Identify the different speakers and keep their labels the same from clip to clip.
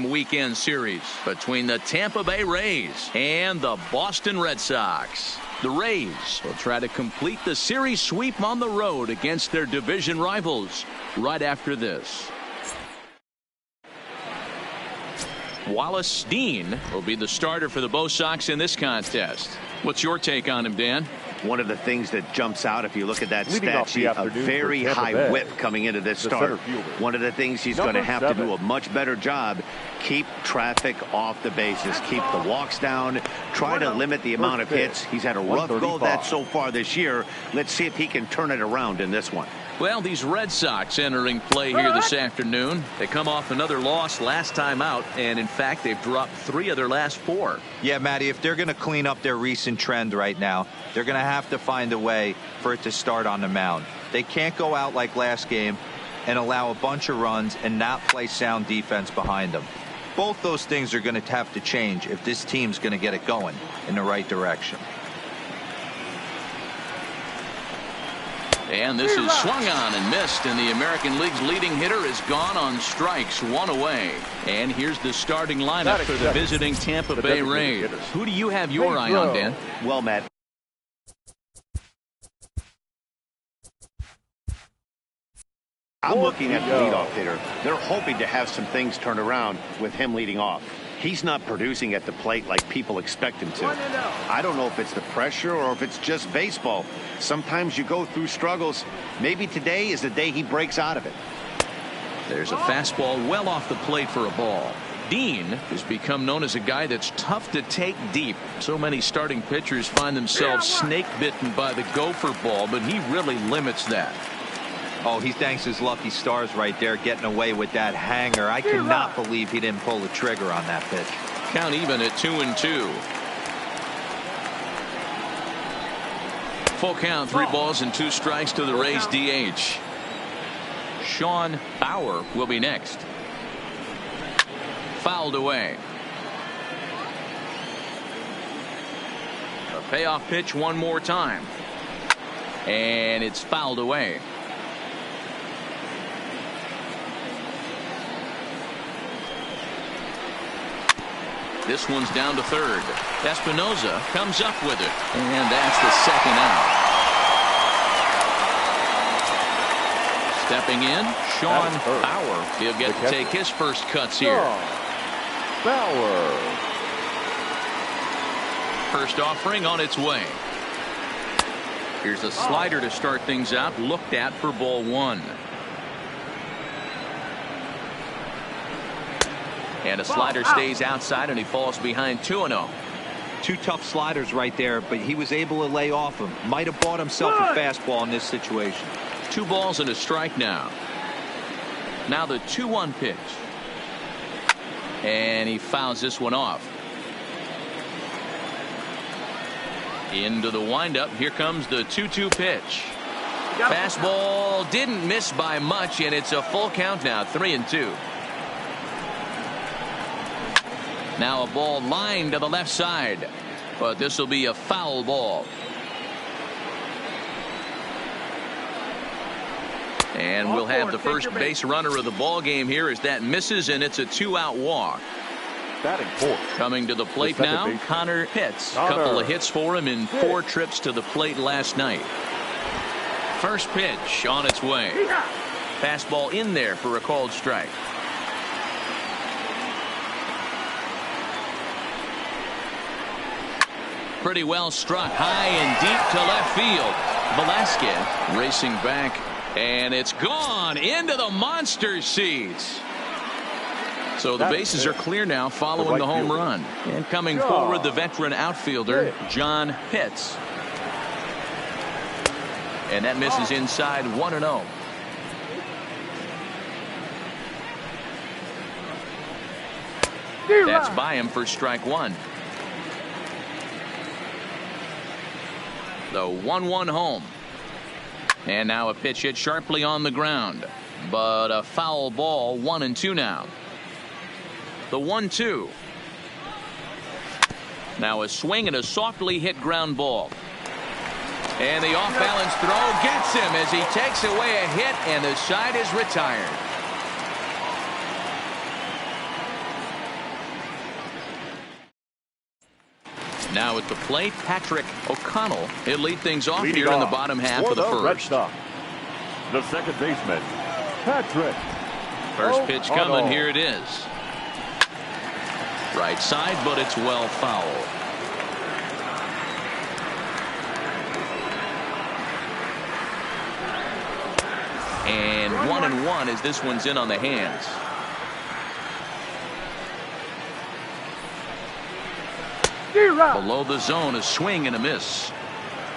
Speaker 1: Weekend series between the Tampa Bay Rays and the Boston Red Sox. The Rays will try to complete the series sweep on the road against their division rivals right after this. Wallace Dean will be the starter for the Bo Sox in this contest. What's your take on him, Dan?
Speaker 2: One of the things that jumps out if you look at that stat sheet, a very high whip coming into this start. One of the things he's going to have to do a much better job, keep traffic off the bases, keep the walks down, try to limit the amount of hits. He's had a rough go of that so far this year. Let's see if he can turn it around in this one.
Speaker 1: Well, these Red Sox entering play here this afternoon. They come off another loss last time out, and in fact, they've dropped 3 of their last 4.
Speaker 3: Yeah, Matty, if they're going to clean up their recent trend right now, they're going to have to find a way for it to start on the mound. They can't go out like last game and allow a bunch of runs and not play sound defense behind them. Both those things are going to have to change if this team's going to get it going in the right direction.
Speaker 1: And this is swung on and missed, and the American League's leading hitter is gone on strikes, 1 away. And here's the starting lineup for the visiting Tampa Bay Rays. Who do you have your eye on, Dan?
Speaker 2: Well, Matt, I'm looking at the leadoff hitter. They're hoping to have some things turn around with him leading off. He's not producing at the plate like people expect him to. I don't know if it's the pressure or if it's just baseball. Sometimes you go through struggles. Maybe today is the day he breaks out of it.
Speaker 1: There's a fastball well off the plate for a ball. Dean has become known as a guy that's tough to take deep. So many starting pitchers find themselves snake bitten by the gopher ball, but he really limits that.
Speaker 3: Oh, he thanks his lucky stars right there getting away with that hanger. I cannot believe he didn't pull the trigger on that pitch.
Speaker 1: Count even at 2-2. Full count, 3 balls and 2 strikes to the Rays DH. Sean Bauer will be next. Fouled away. A payoff pitch one more time. And it's fouled away. This one's down to third. Espinoza comes up with it. And that's the second out. Stepping in, Sean Bauer. He'll get to take his first cuts here.
Speaker 4: Bauer.
Speaker 1: First offering on its way. Here's a slider to start things out. Looked at for ball 1. And a slider stays outside, and he falls behind 2-0.
Speaker 3: 2 tough sliders right there, but he was able to lay off him. Might have bought himself a fastball in this situation.
Speaker 1: 2 balls and a strike now. Now the 2-1 pitch. And he fouls this one off. Into the windup. Here comes the 2-2 pitch. Fastball didn't miss by much, and it's a full count now, 3-2. Now a ball lined to the left side, but this will be a foul ball. And we'll have the first base runner of the ball game here as that misses, and it's a 2-out walk. Coming to the plate now, Connor Pitts. A couple of hits for him in 4 trips to the plate last night. First pitch on its way. Fastball in there for a called strike. Pretty well struck high and deep to left field. Velasquez racing back, and it's gone into the monster seats. So the bases are clear now following the home run. And coming forward, the veteran outfielder, John Pitts. And that misses inside, 1-0. That's by him for strike 1. The 1-1 home. And now a pitch hit sharply on the ground. But a foul ball, 1-2 now. The 1-2. Now a swing and a softly hit ground ball. And the off-balance throw gets him as he takes away a hit, and the side is retired. Now at the plate, Patrick O'Connell. He'll lead things off
Speaker 4: Leading
Speaker 1: here in the
Speaker 4: off
Speaker 1: bottom half
Speaker 4: for
Speaker 1: of the
Speaker 4: Red
Speaker 1: first.
Speaker 4: Sox, the second baseman, Patrick
Speaker 1: First pitch
Speaker 4: O'Connell.
Speaker 1: coming. Here it is. Right side, but it's well foul. And 1-1 as this one's in on the hands. Below the zone, a swing and a miss.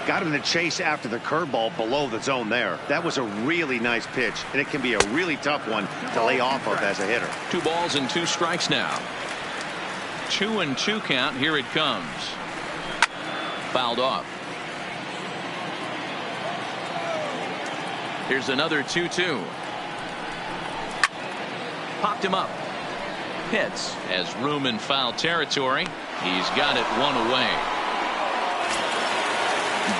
Speaker 2: Got him to chase after the curveball below the zone there. That was a really nice pitch, and it can be a really tough one to lay off of as a hitter.
Speaker 1: 2 balls and 2 strikes now. 2-2 count. Here it comes. Fouled off. Here's another 2-2. Popped him up. Hits has room in foul territory. He's got it 1 away.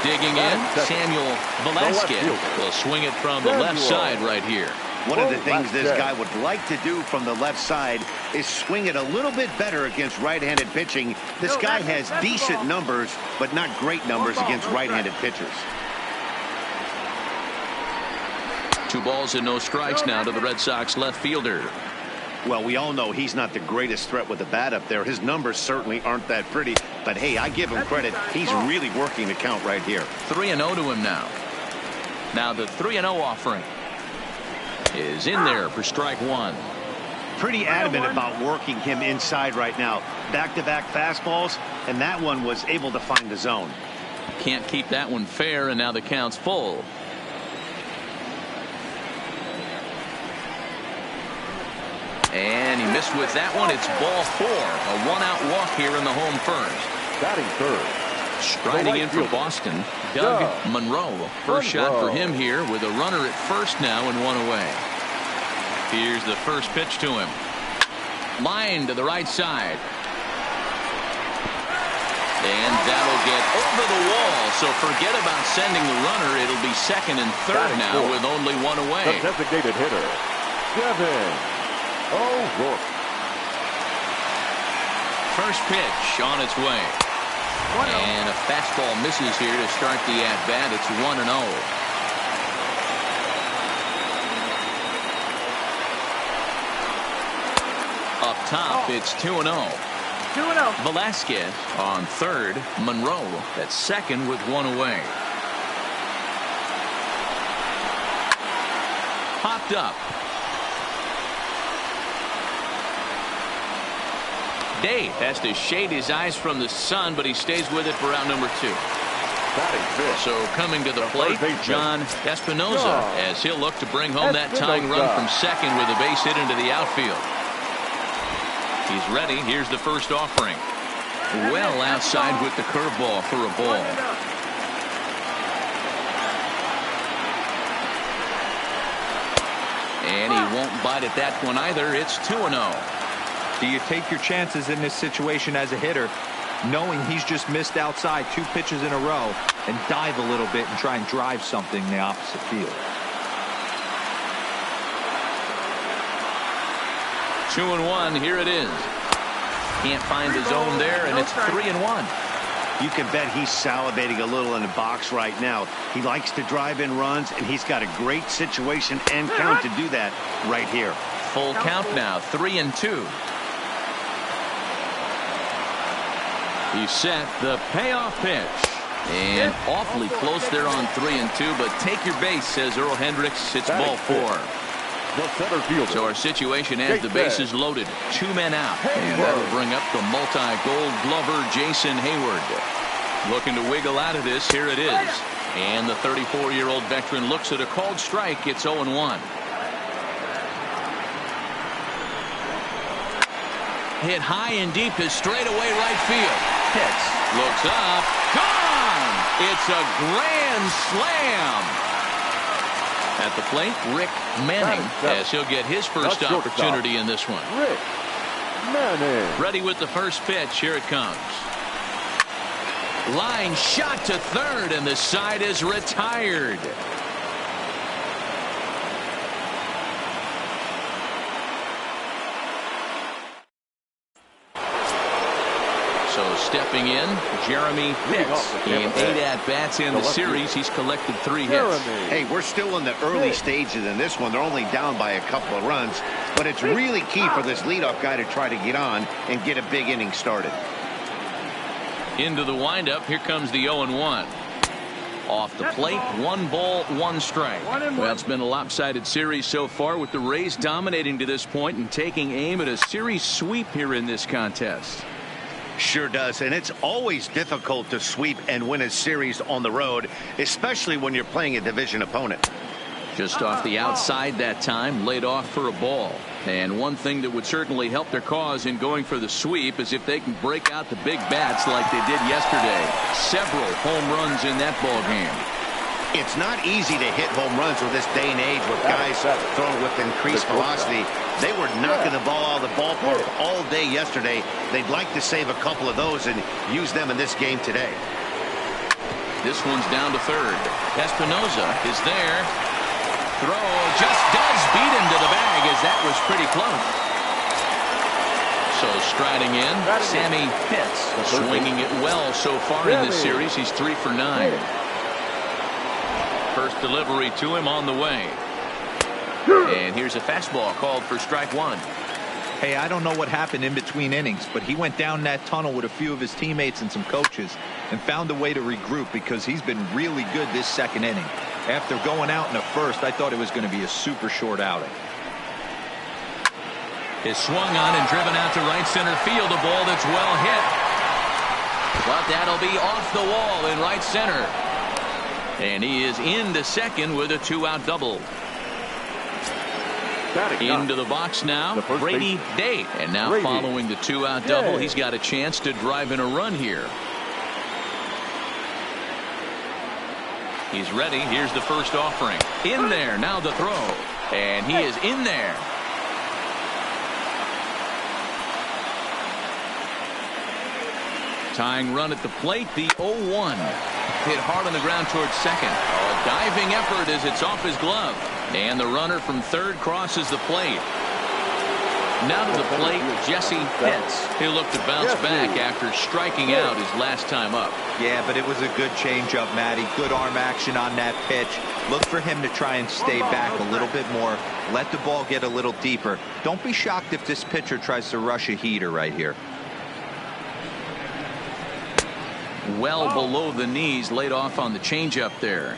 Speaker 1: Digging in, Samuel Velasquez will swing it from the left side right here.
Speaker 2: One of the things this guy would like to do from the left side is swing it a little bit better against right-handed pitching. This guy has decent numbers, but not great numbers against right-handed pitchers.
Speaker 1: 2 balls and no strikes now to the Red Sox left fielder.
Speaker 2: Well, we all know he's not the greatest threat with the bat up there. His numbers certainly aren't that pretty. But, hey, I give him credit. He's really working the count right here.
Speaker 1: 3-0 to him now. Now the 3-0 offering is in there for strike 1.
Speaker 2: Pretty adamant about working him inside right now. Back-to-back fastballs, and that one was able to find the zone.
Speaker 1: Can't keep that one fair, and now the count's full. And he missed with that one. It's ball 4. A 1-out walk here in the home first.
Speaker 4: Batting third.
Speaker 1: Striding in for Boston, Doug Monroe. First shot for him here with a runner at first now and 1 away. Here's the first pitch to him. Line to the right side. And that'll get over the wall. So forget about sending the runner. It'll be second and third now with only 1 away.
Speaker 4: The designated hitter, Devin O'Rourke.
Speaker 1: First pitch on its way. And a fastball misses here to start the at-bat. It's 1-0. Up top, it's 2-0.
Speaker 5: 2-0.
Speaker 1: Velasquez on third. Monroe at second with 1 away. Popped up. Dave has to shade his eyes from the sun, but he stays with it for out number 2. So coming to the plate, John Espinoza, as he'll look to bring home that tying run from second with a base hit into the outfield. He's ready. Here's the first offering. Well outside with the curveball for a ball. And he won't bite at that one either. It's 2-0.
Speaker 3: Do you take your chances in this situation as a hitter, knowing he's just missed outside 2 pitches in a row, and dive a little bit and try and drive something in the opposite field?
Speaker 1: 2-1. Here it is. Can't find the zone there, and it's 3-1.
Speaker 2: You can bet he's salivating a little in the box right now. He likes to drive in runs, and he's got a great situation and count to do that right here.
Speaker 1: Full count now, 3-2. He set the payoff pitch. And awfully close there on 3-2, but take your base, says Earl Hendricks. It's ball 4.
Speaker 4: The center fielder.
Speaker 1: So our situation has the bases loaded. 2 men out. And that'll bring up the multi-gold glover Jason Hayward. Looking to wiggle out of this. Here it is. And the 34-year-old veteran looks at a called strike. It's 0-1. Hit high and deep to straightaway right field. Hits. Looks up. Gone! It's a grand slam. At the plate, Rick Manning, as he'll get his first opportunity in this one.
Speaker 4: Rick Manning.
Speaker 1: Ready with the first pitch. Here it comes. Line shot to third, and the side is retired. So stepping in, Jeremy Pitts. In 8 at-bats in the series, he's collected 3 hits.
Speaker 2: Hey, we're still in the early stages in this one. They're only down by a couple of runs, but it's really key for this leadoff guy to try to get on and get a big inning started.
Speaker 1: Into the windup, here comes the 0-1. Off the plate, 1 ball, 1 strike. Well, it's been a lopsided series so far, with the Rays dominating to this point and taking aim at a series sweep here in this contest.
Speaker 2: Sure does, and it's always difficult to sweep and win a series on the road, especially when you're playing a division opponent.
Speaker 1: Just off the outside that time, laid off for a ball. And one thing that would certainly help their cause in going for the sweep is if they can break out the big bats like they did yesterday. Several home runs in that ball game.
Speaker 2: It's not easy to hit home runs with this day and age with guys throwing with increased velocity. They were knocking the ball out of the ballpark all day yesterday. They'd like to save a couple of those and use them in this game today.
Speaker 1: This one's down to third. Espinosa is there. Throw just does beat him to the bag, as that was pretty close. So striding in, Sammy Pitts, swinging it well so far in this series. He's 3 for 9. First delivery to him on the way. And here's a fastball called for strike 1.
Speaker 3: Hey, I don't know what happened in between innings, but he went down that tunnel with a few of his teammates and some coaches and found a way to regroup, because he's been really good this second inning. After going out in the first, I thought it was going to be a super short outing.
Speaker 1: Is swung on and driven out to right center field. A ball that's well hit. But that'll be off the wall in right center. And he is into second with a 2-out double. Into the box now, Brady Day. And now following the 2-out double, he's got a chance to drive in a run here. He's ready. Here's the first offering. In there. Now the throw. And he is in there. Tying run at the plate, the 0-1. Hit hard on the ground towards second. A diving effort as it's off his glove. And the runner from third crosses the plate. Now to the plate, Jesse Pitts. He'll look to bounce back after striking out his last time up.
Speaker 3: Yeah, but it was a good changeup, Matty. Good arm action on that pitch. Look for him to try and stay back a little bit more. Let the ball get a little deeper. Don't be shocked if this pitcher tries to rush a heater right here.
Speaker 1: Well below the knees, laid off on the changeup there.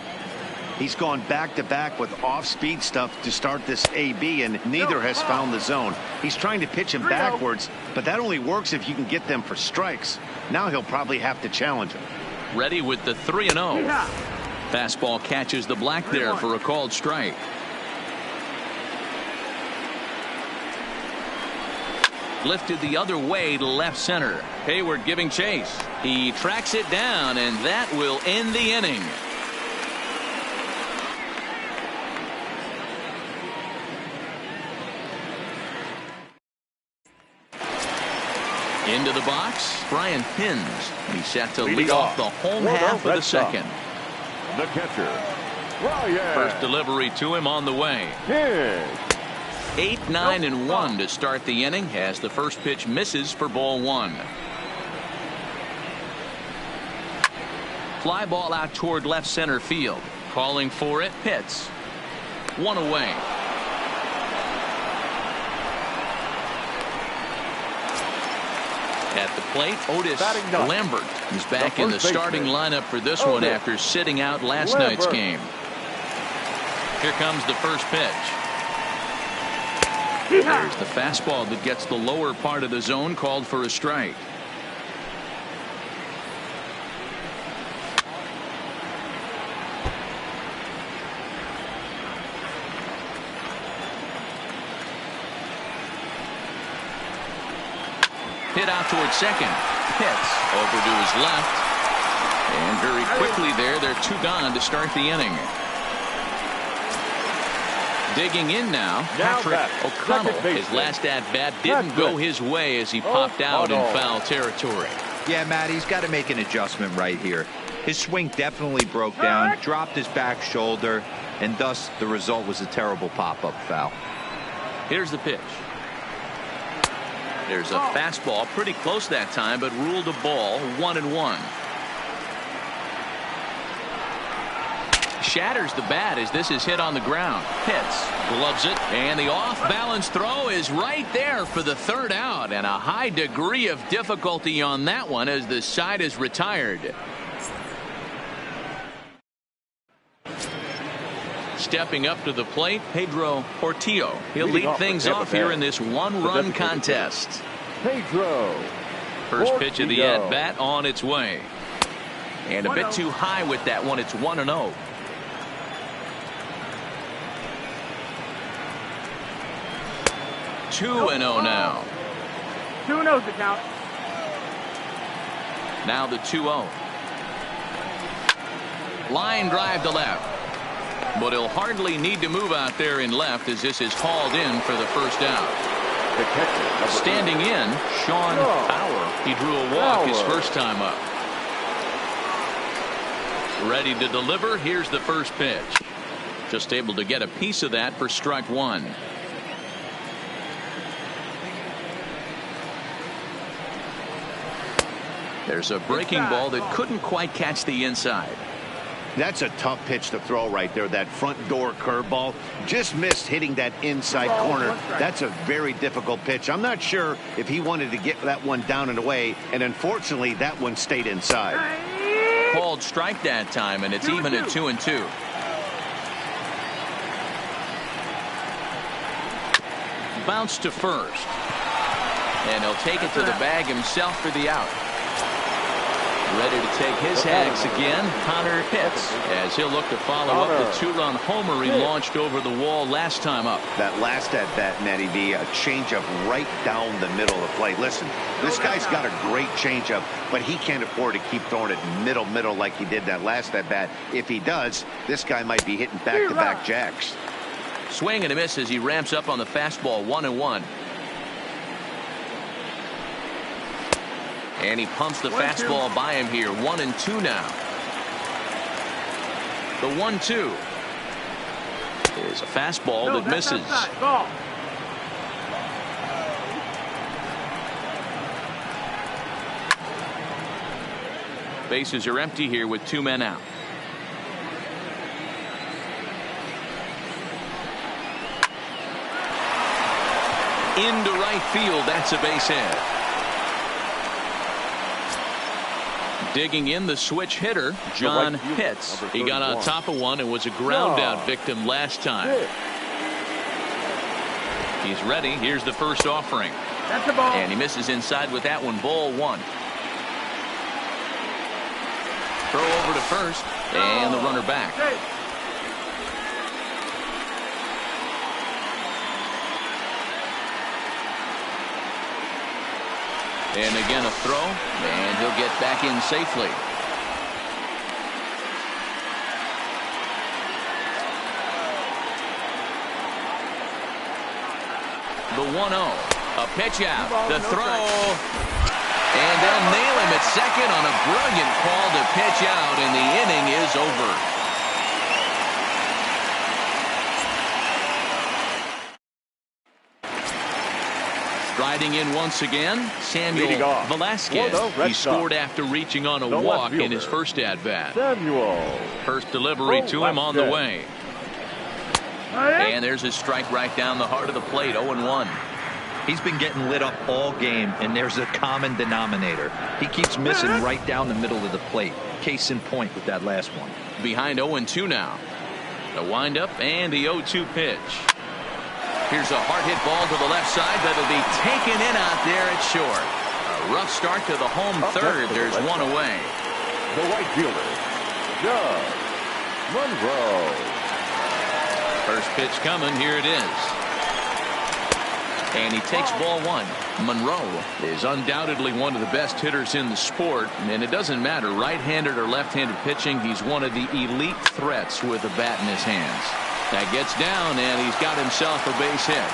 Speaker 2: He's gone back-to-back with off-speed stuff to start this AB, and neither has found the zone. He's trying to pitch him backwards, but that only works if you can get them for strikes. Now he'll probably have to challenge him.
Speaker 1: Ready with the 3-0. Fastball catches the black there for a called strike. Lifted the other way to left center. Hayward giving chase. He tracks it down, and that will end the inning. Into the box, Brian Pins. He's set to lead off the home half of the second.
Speaker 4: The catcher, Brian.
Speaker 1: First delivery to him on the way. 8, 9, and 1 to start the inning as the first pitch misses for ball 1. Fly ball out toward left center field. Calling for it, Pitts. 1 away. At the plate, Otis Lambert is back in the starting lineup for this one after sitting out last night's game. Here comes the first pitch. There's the fastball that gets the lower part of the zone, called for a strike. Hit out towards second. Pitts over to his left. And very quickly there, they're 2 gone to start the inning. Digging in now, Patrick O'Connell. His last at-bat didn't go his way as he popped out in foul territory.
Speaker 3: Yeah, Matt, he's got to make an adjustment right here. His swing definitely broke down, dropped his back shoulder, and thus the result was a terrible pop-up foul.
Speaker 1: Here's the pitch. There's a fastball pretty close that time, but ruled a ball. 1-1. Shatters the bat as this is hit on the ground. Hits, gloves it, and the off-balance throw is right there for the third out, and a high degree of difficulty on that one as the side is retired. Stepping up to the plate, Pedro Portillo. He'll lead things off here in this one-run contest.
Speaker 4: Pedro.
Speaker 1: First pitch of the at-bat on its way. And a bit too high with that one. It's 1-0. Two and 0 now.
Speaker 5: 2-0's the count.
Speaker 1: Now the 2-0. Line drive to left. But he'll hardly need to move out there in left as this is hauled in for the first out. Standing in, Sean Power. He drew a walk his first time up. Ready to deliver. Here's the first pitch. Just able to get a piece of that for strike one. There's a breaking ball that couldn't quite catch the inside.
Speaker 2: That's a tough pitch to throw right there. That front door curveball just missed hitting that inside corner. That's a very difficult pitch. I'm not sure if he wanted to get that one down and away, and unfortunately that one stayed inside.
Speaker 1: Called strike that time, and it's even at 2-2. Bounce to first, and he'll take it to the bag himself for the out. Ready to take his hags again, Connor Pitts, as he'll look to follow up the two-run homer he launched over the wall last time up.
Speaker 2: That last at-bat, Matty V, a changeup right down the middle of the plate. Listen, this guy's got a great changeup, but he can't afford to keep throwing it middle like he did that last at-bat. If he does, this guy might be hitting back-to-back jacks.
Speaker 1: Swing and a miss as he ramps up on the fastball. 1-1. And he pumps the fastball by him here. 1-2 now. The 1-2 is a fastball that misses. Bases are empty here with 2 men out. Into right field. That's a base hit. Digging in the switch hitter, John Pitts. He got on top of one and was a ground out victim last time. He's ready. Here's the first offering.
Speaker 5: That's the ball.
Speaker 1: And he misses inside with that one. Ball 1. Throw over to first, and the runner back. And again a throw, and he'll get back in safely. The 1-0, a pitch out, the throw, and they'll nail him at second on a brilliant call to pitch out, and the inning is over. Riding in once again, Samuel Velasquez. He scored after reaching on a walk in his first at-bat. First delivery to him on the way. And there's his strike right down the heart of the plate. 0-1.
Speaker 3: He's been getting lit up all game, and there's a common denominator. He keeps missing right down the middle of the plate. Case in point with that last one.
Speaker 1: Behind 0-2 now. The windup and the 0-2 pitch. Here's a hard hit ball to the left side that'll be taken in out there at short. A rough start to the home third. There's one away.
Speaker 4: The right fielder, Doug Monroe.
Speaker 1: First pitch coming. Here it is. And he takes ball 1. Monroe is undoubtedly one of the best hitters in the sport, and it doesn't matter right-handed or left-handed pitching. He's one of the elite threats with a bat in his hands. That gets down, and he's got himself a base hit.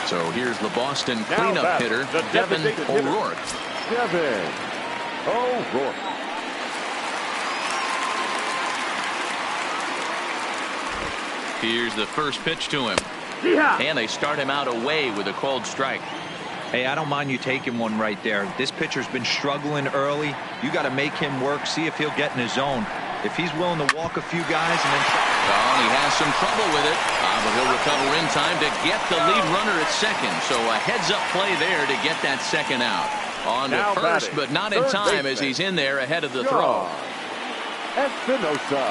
Speaker 1: So here's the Boston cleanup hitter, Devin O'Rourke.
Speaker 4: Devin O'Rourke.
Speaker 1: Here's the first pitch to him.
Speaker 5: Yeah.
Speaker 1: And they start him out away with a called strike.
Speaker 3: Hey, I don't mind you taking one right there. This pitcher's been struggling early. You got to make him work, see if he'll get in his zone. If he's willing to walk a few guys and then...
Speaker 1: Well, he has some trouble with it, but he'll recover in time to get the lead runner at second. So a heads-up play there to get that second out. On to first, but not in time as he's in there ahead of the throw.
Speaker 4: Espinosa.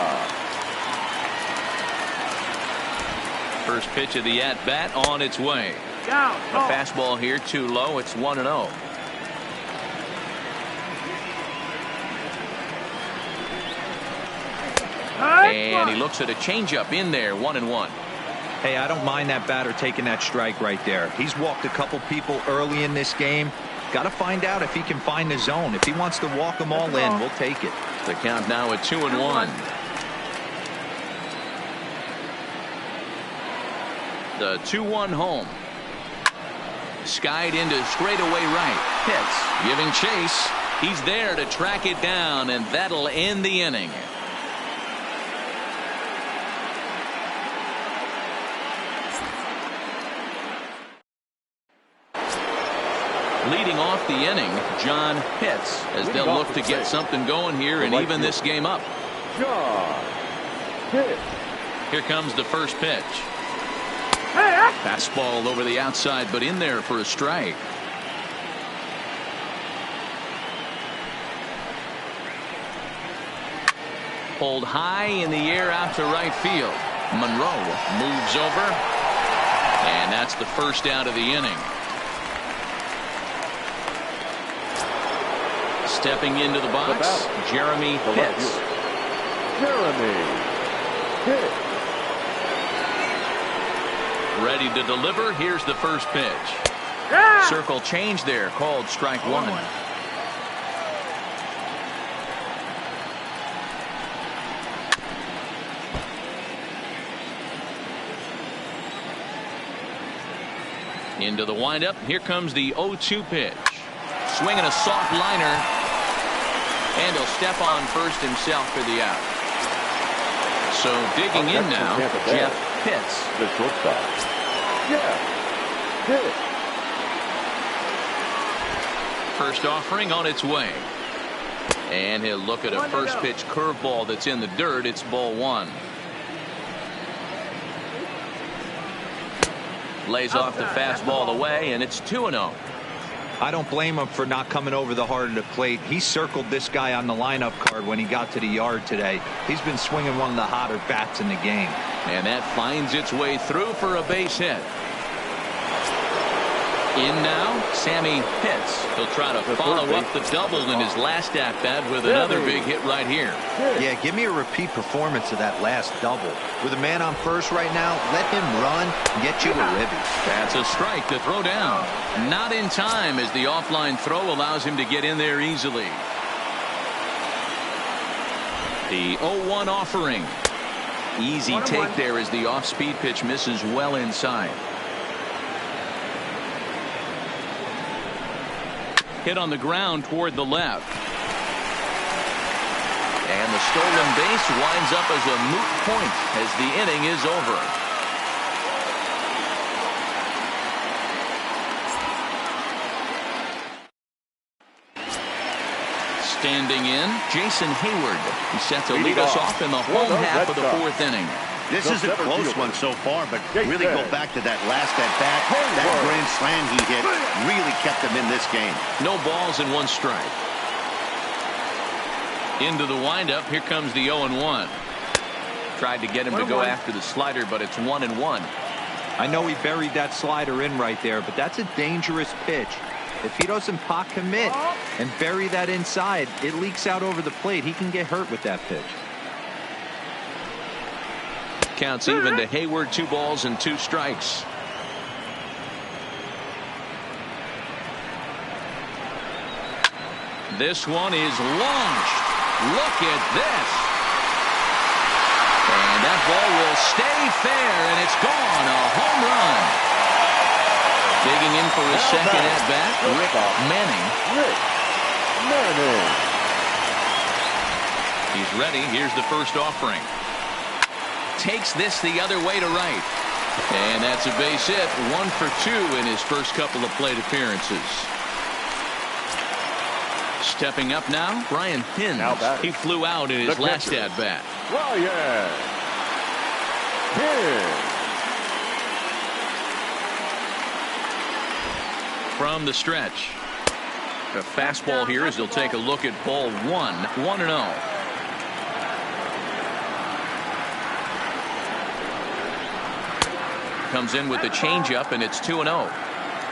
Speaker 1: First pitch of the at-bat on its way.
Speaker 5: Down.
Speaker 1: A fastball here too low. It's 1-0. And he looks at a changeup in there, 1-1.
Speaker 3: Hey, I don't mind that batter taking that strike right there. He's walked a couple people early in this game. Got to find out if he can find the zone. If he wants to walk them all in, we'll take it.
Speaker 1: The count now at 2-1. The 2-1 home. Skied into straightaway right. Hits. Giving chase. He's there to track it down, and that'll end the inning. Leading off the inning, John Pitts, as they'll look to get something going here and even this game up.
Speaker 4: John Pitts.
Speaker 1: Here comes the first pitch. Fastball over the outside, but in there for a strike. Pulled high in the air out to right field. Monroe moves over, and that's the first out of the inning. Stepping into the box, Jeremy Pitts.
Speaker 4: Jeremy Pitts.
Speaker 1: Ready to deliver. Here's the first pitch. Circle change there, called strike one. Into the windup. Here comes the 0-2 pitch. Swinging a soft liner. And he'll step on first himself for the out. So digging in now, Jeff Pitts.
Speaker 4: The shortstop. Jeff Pitts.
Speaker 1: First offering on its way. And he'll look at a first pitch curveball that's in the dirt. It's ball one. Lays off the fastball away, and it's 2-0.
Speaker 3: I don't blame him for not coming over the heart of the plate. He circled this guy on the lineup card when he got to the yard today. He's been swinging one of the hotter bats in the game.
Speaker 1: And that finds its way through for a base hit. In now, Sammy Pitts. He'll try to follow up the double in his last at-bat with another big hit right here.
Speaker 3: Yeah, give me a repeat performance of that last double. With a man on first right now, let him run and get you a ribby.
Speaker 1: That's a strike to throw down. Not in time as the offline throw allows him to get in there easily. The 0-1 offering. Easy take there as the off-speed pitch misses well inside. Hit on the ground toward the left. And the stolen base winds up as a moot point as the inning is over. Standing in, Jason Hayward. He's set to lead us off in the home half of the fourth inning.
Speaker 2: This is a close one so far, but really go back to that last at-bat. That grand slam he hit really kept him in this game.
Speaker 1: No balls and one strike. Into the windup. Here comes the 0-1. Tried to get him to go after the slider, but it's 1-1.
Speaker 3: I know he buried that slider in right there, but that's a dangerous pitch. If he doesn't pot commit and bury that inside, it leaks out over the plate. He can get hurt with that pitch.
Speaker 1: Counts even to Hayward. 2 balls and 2 strikes. This one is launched. Look at this. And that ball will stay fair, and it's gone. A home run. Digging in for his second at-bat, Rick Manning.
Speaker 4: Rick Manning.
Speaker 1: He's ready. Here's the first offering. takes this the other way to right. And that's a base hit. 1 for 2 in his first couple of plate appearances. Stepping up now, Brian Hins. He flew out in his last at bat.
Speaker 4: Brian Hins.
Speaker 1: From the stretch. A fastball here as he'll take a look at ball 1. 1-0. Comes in with the changeup, and it's 2-0.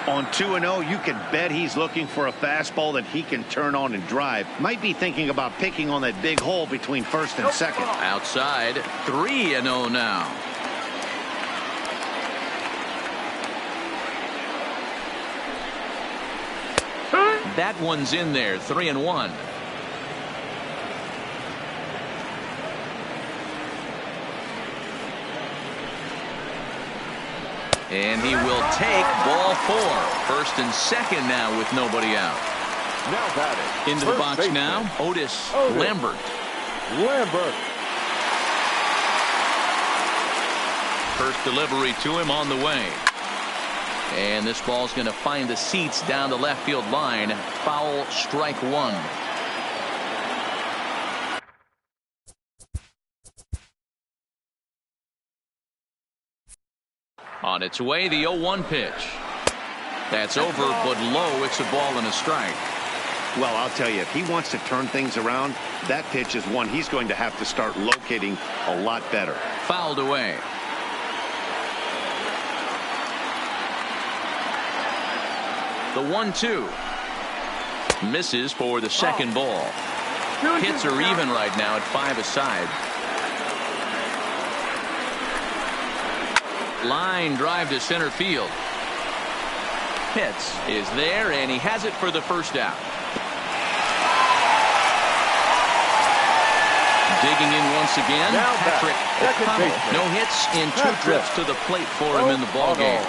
Speaker 2: On 2-0, you can bet he's looking for a fastball that he can turn on and drive. Might be thinking about picking on that big hole between first and second.
Speaker 1: Outside, 3-0 now. That one's in there, 3-1. And he will take ball 4. First and second now with nobody out.
Speaker 4: Now batting.
Speaker 1: Into the box now, Otis Lambert. First delivery to him on the way. And this ball's going to find the seats down the left field line. Foul, strike 1. On its way, the 0-1 pitch. That's over, but low. It's a ball and a strike.
Speaker 2: Well, I'll tell you, if he wants to turn things around, that pitch is one he's going to have to start locating a lot better.
Speaker 1: Fouled away. The 1-2. Misses for the second ball. Hits are even right now at 5 aside. Line drive to center field. Pitts is there, and he has it for the first out. Digging in once again, Patrick O'Connell. No hits in 2 trips to the plate for him in the ballgame.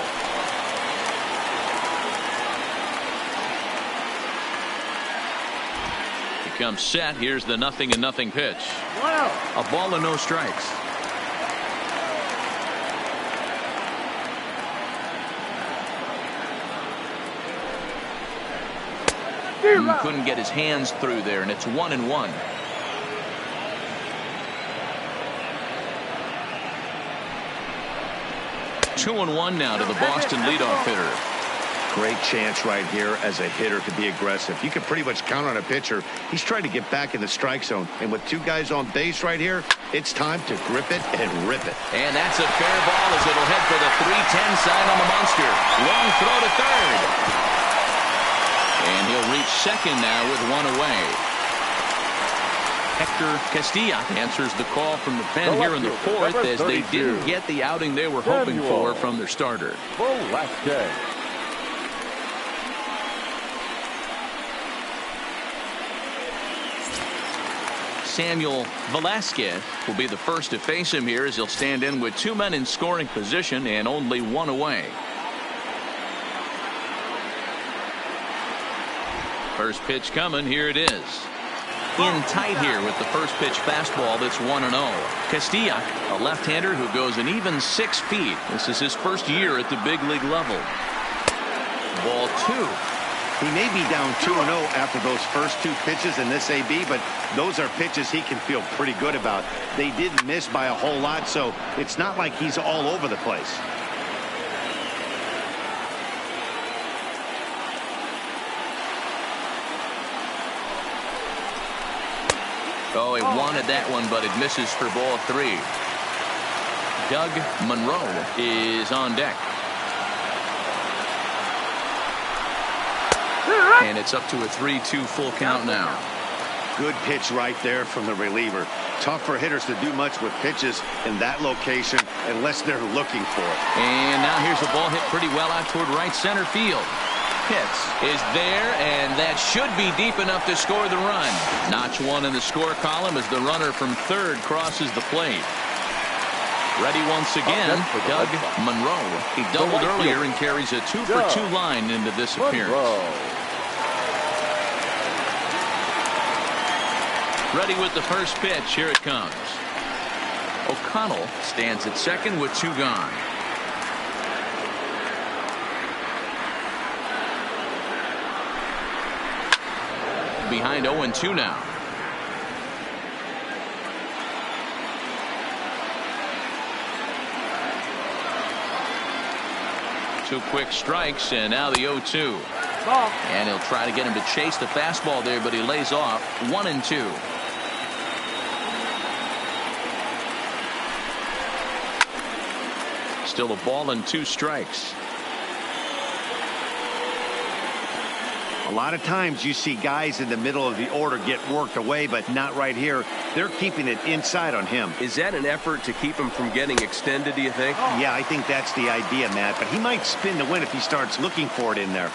Speaker 1: He comes set. Here's the 0-0 pitch. A ball and no strikes. Couldn't get his hands through there, and it's 1-1. Two and 1 now to the Boston leadoff hitter.
Speaker 2: Great chance right here as a hitter to be aggressive. You can pretty much count on a pitcher. He's trying to get back in the strike zone, and with 2 guys on base right here, it's time to grip it and rip it.
Speaker 1: And that's a fair ball as it'll head for the 3-10 sign on the monster. Long throw to third. And he'll reach second now with 1 away. Hector Castilla answers the call from the pen here in the 4th as they didn't get the outing they were hoping for from their starter. Samuel Velasquez will be the first to face him here as he'll stand in with 2 men in scoring position and only 1 away. First pitch coming. Here it is. In tight here with the first pitch fastball that's 1-0. Castilla, a left-hander who goes an even 6 feet. This is his first year at the big league level. Ball 2.
Speaker 2: He may be down 2-0 after those first 2 pitches in this AB, but those are pitches he can feel pretty good about. They didn't miss by a whole lot, so it's not like he's all over the place.
Speaker 1: Oh, he wanted that one, but it misses for ball 3. Doug Monroe is on deck. And it's up to a 3-2 full count now.
Speaker 2: Good pitch right there from the reliever. Tough for hitters to do much with pitches in that location unless they're looking for it.
Speaker 1: And now here's a ball hit pretty well out toward right center field. Pitts is there, and that should be deep enough to score the run. Notch 1 in the score column as the runner from third crosses the plate. Ready once again, Doug Monroe. He doubled earlier and carries a 2-for-2 line into this appearance. Ready with the first pitch. Here it comes. O'Connell stands at second with 2 gone. Behind 0-2 now. Two quick strikes, and now the 0-2.
Speaker 5: Ball.
Speaker 1: And he'll try to get him to chase the fastball there, but he lays off. 1-2. Still a ball and 2 strikes.
Speaker 2: A lot of times you see guys in the middle of the order get worked away, but not right here. They're keeping it inside on him.
Speaker 6: Is that an effort to keep him from getting extended, do you think?
Speaker 2: Yeah, I think that's the idea, Matt. But he might spin the win if he starts looking for it in there.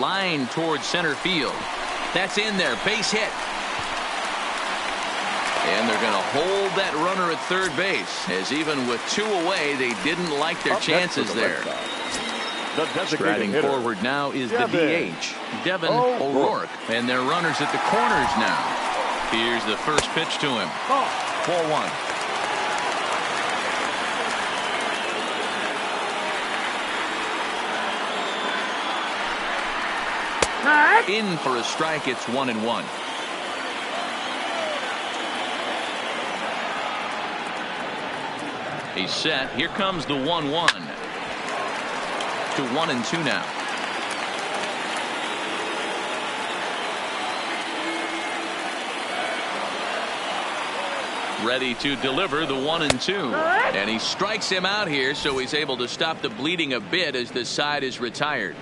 Speaker 1: Line towards center field. That's in there. Base hit. And they're going to hold that runner at third base, as even with 2 away, they didn't like their chances there. Striding forward now is the DH, Devin O'Rourke, and their runners at the corners now. Here's the first pitch to him. 4-1. In for a strike. It's 1-1. He's set. Here comes the 1-1. To 1-2 now. Ready to deliver the 1-2. And he strikes him out here, so he's able to stop the bleeding a bit as the side is retired.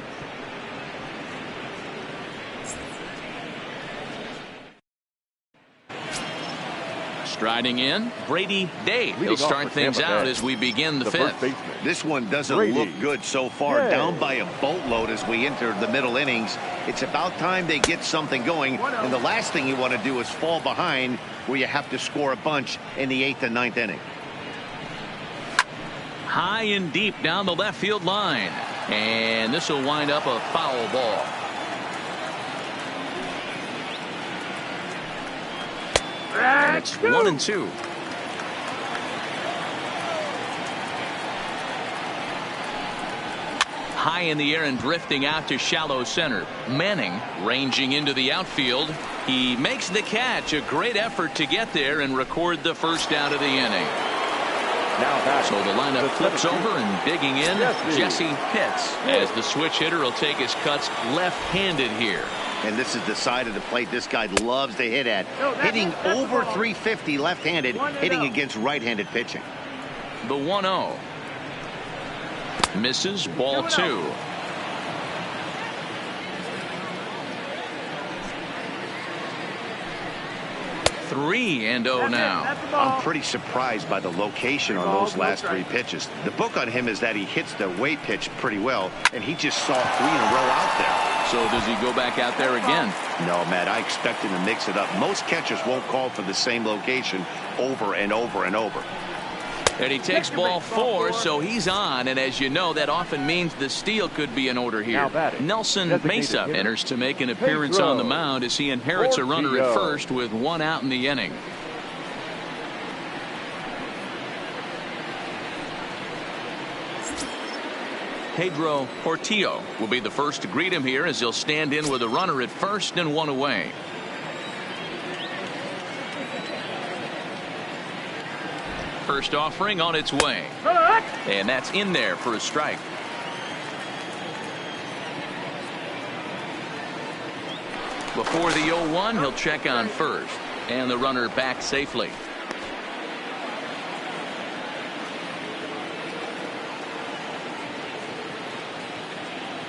Speaker 1: Striding in, Brady Day. He'll start things out as we begin the 5th.
Speaker 2: This one doesn't look good so far. Down by a boatload as we enter the middle innings. It's about time they get something going. And the last thing you want to do is fall behind where you have to score a bunch in the 8th and 9th inning.
Speaker 1: High and deep down the left field line. And this will wind up a foul ball. And it's 1-2. High in the air and drifting out to shallow center. Manning ranging into the outfield. He makes the catch. A great effort to get there and record the first out of the inning. So the lineup flips over and digging in, Jesse Pitts, as the switch hitter will take his cuts left-handed here.
Speaker 2: And this is the side of the plate this guy loves to hit at. Hitting over 350 left-handed, hitting against right-handed pitching.
Speaker 1: The 1-0. Misses, ball 2. Three and 0 now.
Speaker 2: I'm pretty surprised by the location on those last 3 pitches. The book on him is that he hits the weight pitch pretty well, and he just saw 3 in a row out there.
Speaker 1: So does he go back out there again?
Speaker 2: No, Matt, I expect him to mix it up. Most catchers won't call for the same location over and over and over.
Speaker 1: And he takes ball 4, so he's on, and as you know, that often means the steal could be in order here. Nelson Mesa enters to make an appearance on the mound as he inherits a runner at first with 1 out in the inning. Pedro Portillo will be the first to greet him here as he'll stand in with a runner at first and 1 away. First offering on its way. And that's in there for a strike. Before the 0-1, he'll check on first. And the runner back safely.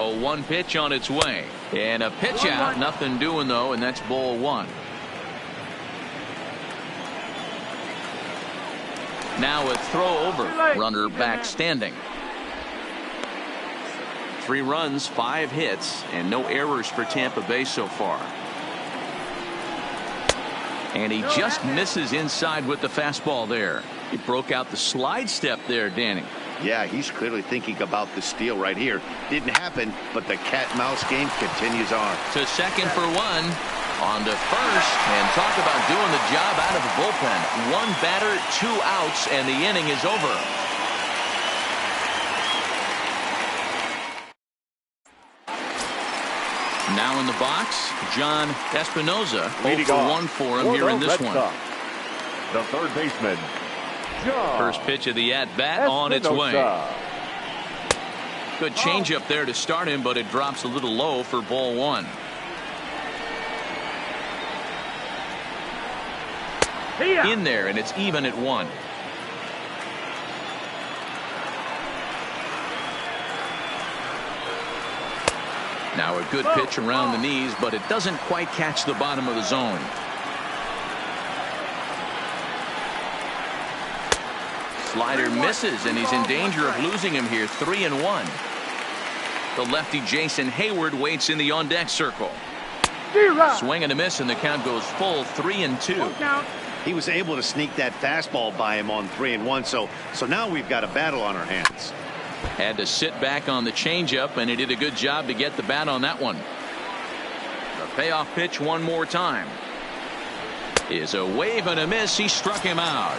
Speaker 1: A 1 pitch on its way. And a pitch out. Nothing doing, though, and that's ball 1. Now a throw over. Runner back standing. 3 runs, 5 hits, and no errors for Tampa Bay so far. And he just misses inside with the fastball there. He broke out the slide step there, Danny.
Speaker 2: Yeah, he's clearly thinking about the steal right here. Didn't happen, but the cat-mouse game continues on.
Speaker 1: To second for 1. On to first, and talk about doing the job out of the bullpen. One batter, 2 outs, and the inning is over. Now in the box, John Espinoza. 0 for 1 for him here in this one.
Speaker 4: The third baseman, John
Speaker 1: First pitch of the at-bat on its way. Good changeup there to start him, but it drops a little low for ball 1. In there, and it's even at 1. Now a good pitch around the knees, but it doesn't quite catch the bottom of the zone. Slider misses, and he's in danger of losing him here. 3-1. The lefty Jason Hayward waits in the on-deck circle. Swing and a miss, and the count goes full. 3-2.
Speaker 2: He was able to sneak that fastball by him on 3-1, so now we've got a battle on our hands.
Speaker 1: Had to sit back on the changeup, and he did a good job to get the bat on that one. The payoff pitch one more time is a wave and a miss. He struck him out.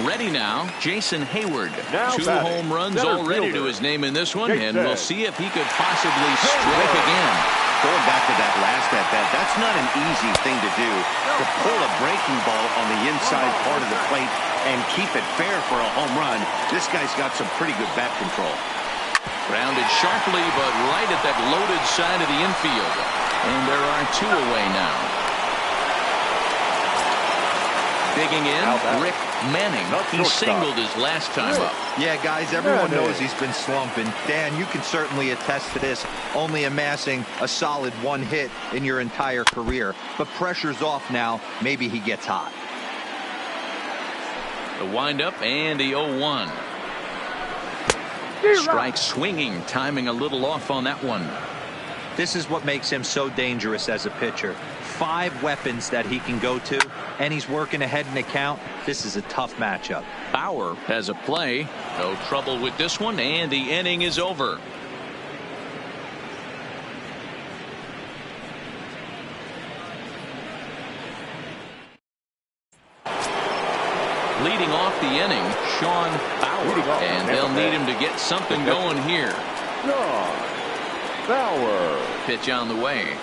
Speaker 1: Ready now, Jason Hayward.
Speaker 4: Now
Speaker 1: 2
Speaker 4: batting,
Speaker 1: home runs
Speaker 4: center
Speaker 1: already
Speaker 4: fielder,
Speaker 1: to his name in this one,
Speaker 4: Jason
Speaker 1: and we'll see if he could possibly strike again.
Speaker 2: Going back to that last at-bat, that's not an easy thing to do, to pull a breaking ball on the inside part of the plate and keep it fair for a home run. This guy's got some pretty good bat control.
Speaker 1: Grounded sharply, but right at that loaded side of the infield. And there are 2 away now. Digging in, Rick Manning. He singled his last time up.
Speaker 3: Yeah, guys, everyone knows he's been slumping. Dan, you can certainly attest to this, only amassing a solid 1 hit in your entire career. But pressure's off now. Maybe he gets hot.
Speaker 1: The windup and the 0-1. Strike swinging, timing a little off on that one.
Speaker 3: This is what makes him so dangerous as a pitcher. 5 weapons that he can go to, and he's working ahead in the count. This is a tough matchup.
Speaker 1: Bauer has a play. No trouble with this one, and the inning is over. Leading off the inning, Sean Bauer, and they'll need him to get something going here.
Speaker 4: Bauer.
Speaker 1: Pitch on the way.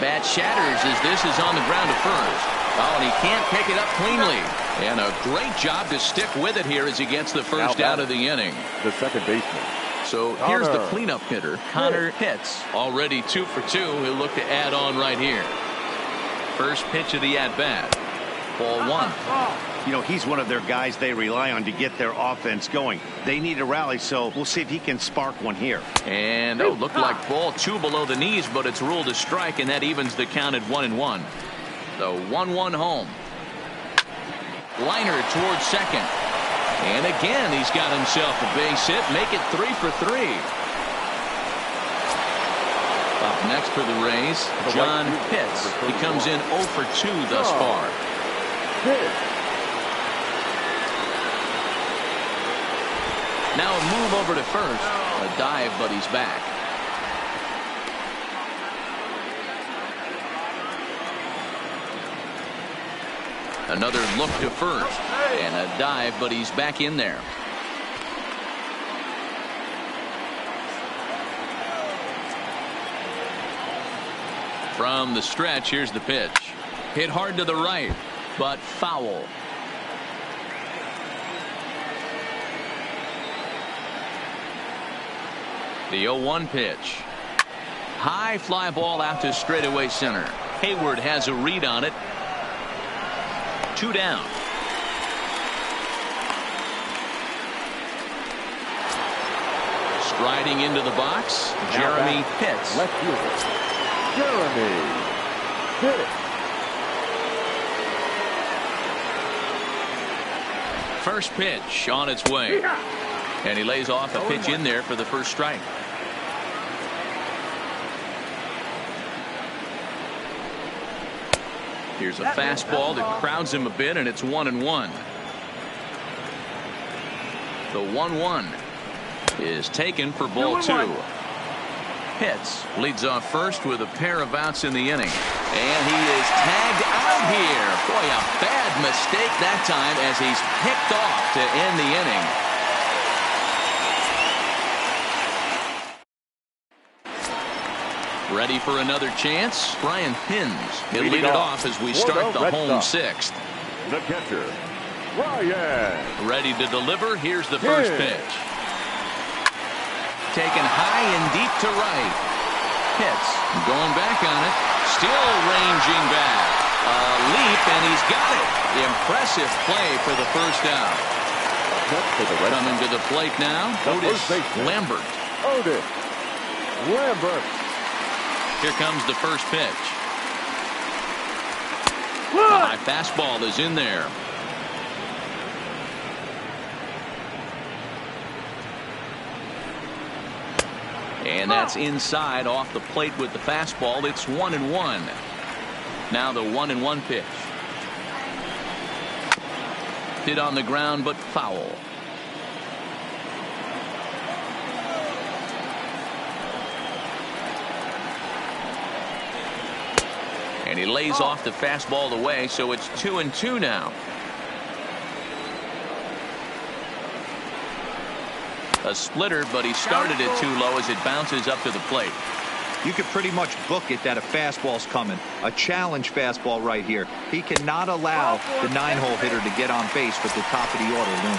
Speaker 1: Bat shatters as this is on the ground to first. Oh, and he can't pick it up cleanly. And a great job to stick with it here as he gets the first out of the inning.
Speaker 4: The second baseman.
Speaker 1: So here's the cleanup hitter, Connor Pitts. Already 2 for 2. He'll look to add on right here. First pitch of the at-bat. Ball 1.
Speaker 2: You know, he's one of their guys they rely on to get their offense going. They need a rally, so we'll see if he can spark one here.
Speaker 1: And looked like ball 2 below the knees, but it's ruled a strike, and that evens the count at 1-1. The 1-1 home. Liner towards second. And again, he's got himself a base hit. Make it 3 for 3. Up next for the Rays, John Pitts. He comes in 0 for 2 thus far. Now a move over to first. A dive, but he's back. Another look to first. And a dive, but he's back in there. From the stretch, here's the pitch. Hit hard to the right, but foul. The 0-1 pitch. High fly ball out to straightaway center. Hayward has a read on it. 2 down. Striding into the box, Jeremy Pitts.
Speaker 4: Left fielder, Jeremy Pitts.
Speaker 1: First pitch on its way. And he lays off a pitch in there for the first strike. Here's a fastball that crowds him a bit, and it's 1-1. The 1-1 is taken for ball 2. Pitts leads off first with a pair of outs in the inning. And he is tagged out here. Boy, a bad mistake that time as he's picked off to end the inning. Ready for another chance? Brian Hins. He'll lead it off as we start the home sixth.
Speaker 4: The catcher, Ryan.
Speaker 1: Ready to deliver. Here's the first pitch. Taken high and deep to right. Pitts going back on it. Still ranging back. A leap, and he's got it. Impressive play for the first out. Coming to the plate now, Otis Lambert.
Speaker 4: Otis Lambert.
Speaker 1: Here comes the first pitch. The high fastball is in there. And that's inside off the plate with the fastball. It's 1-1. Now the 1-1 pitch. Hit on the ground, but foul. And he lays off the fastball away, so it's 2-2 now. A splitter, but he started it too low as it bounces up to the plate.
Speaker 3: You could pretty much book it that a fastball's coming. A challenge fastball right here. He cannot allow the 9-hole hitter to get on base with the top of the order looming.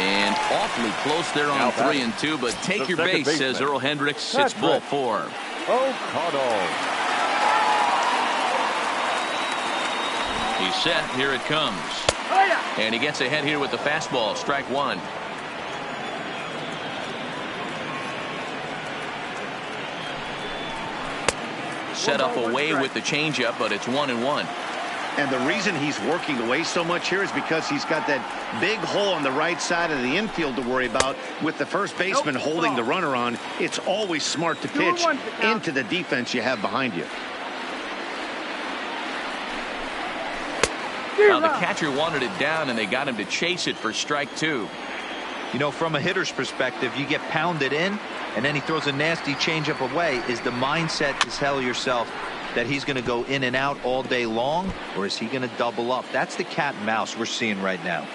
Speaker 1: And awfully close there on 3-2, but take your base, says Earl Hendricks. It's ball 4.
Speaker 4: O'Connell.
Speaker 1: He's set. Here it comes. And he gets ahead here with the fastball. Strike one. Set up away with the changeup, but it's 1-1.
Speaker 2: And the reason he's working away so much here is because he's got that big hole on the right side of the infield to worry about. With the first baseman holding the runner on, it's always smart to pitch into the defense you have behind you.
Speaker 1: Now the catcher wanted it down, and they got him to chase it for strike 2.
Speaker 3: You know, from a hitter's perspective, you get pounded in, and then he throws a nasty changeup away. Is the mindset to tell yourself that he's going to go in and out all day long, or is he going to double up? That's the cat and mouse we're seeing right now.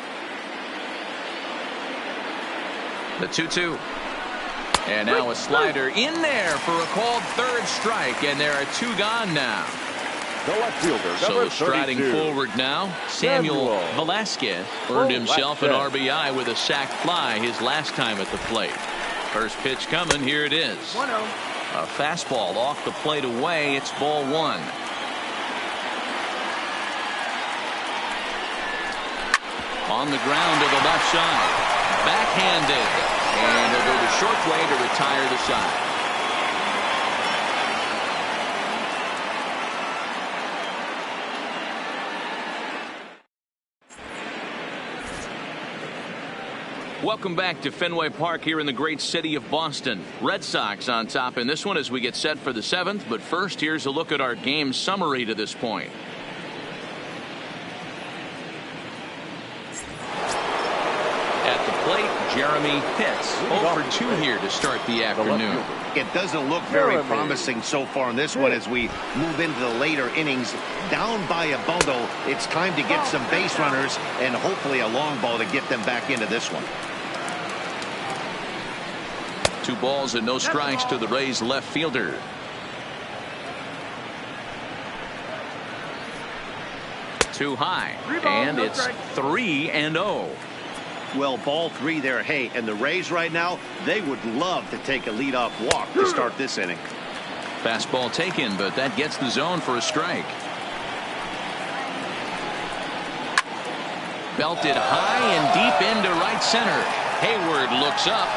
Speaker 1: The 2-2. And now a slider in there for a called third strike, and there are 2 gone now.
Speaker 4: The left fielder,
Speaker 1: so striding forward now, Samuel Velasquez earned himself an RBI with a sac fly his last time at the plate. First pitch coming. Here it is.
Speaker 5: 1-0.
Speaker 1: A fastball off the plate away. It's ball 1. On the ground to the left side. Backhanded. And they'll go the short way to retire the side. Welcome back to Fenway Park here in the great city of Boston. Red Sox on top in this one as we get set for the 7th. But first, here's a look at our game summary to this point. At the plate, Jeremy Pitts. 0 for 2 here to start the afternoon.
Speaker 2: It doesn't look very promising so far in this one as we move into the later innings. Down by a bundle, it's time to get some base runners and hopefully a long ball to get them back into this one.
Speaker 1: 2 balls and no strikes to the Rays left fielder. Too high, and it's 3-0.
Speaker 2: Well, ball 3 there. Hey, and the Rays right now, they would love to take a leadoff walk to start this inning.
Speaker 1: Fastball taken, but that gets the zone for a strike. Belted high and deep into right center. Hayward looks up.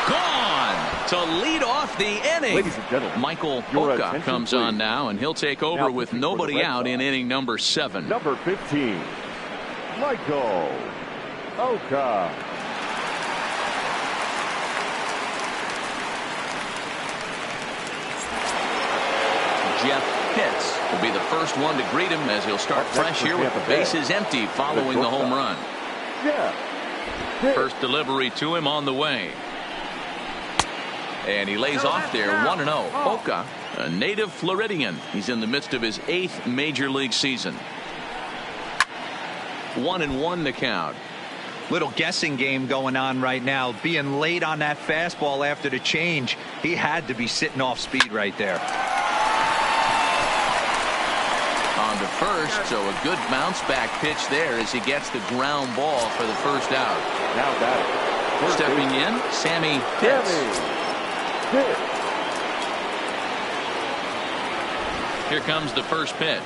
Speaker 1: Gone to lead off the inning.
Speaker 4: Ladies and gentlemen,
Speaker 1: Michael Oka comes on now, and he'll take over with nobody out in inning number 7.
Speaker 4: Number 15, Michael Oka.
Speaker 1: Jeff Pitts will be the first one to greet him as he'll start fresh here with the bases empty following the home run. First delivery to him on the way. And he lays off there 1-0. Oka, a native Floridian. He's in the midst of his 8th major league season. 1-1 the count.
Speaker 3: Little guessing game going on right now. Being late on that fastball after the change. He had to be sitting off speed right there.
Speaker 1: On to first, so a good bounce back pitch there as he gets the ground ball for the first out.
Speaker 4: Now batting.
Speaker 1: Stepping in, Sammy Pitts. Here comes the first pitch.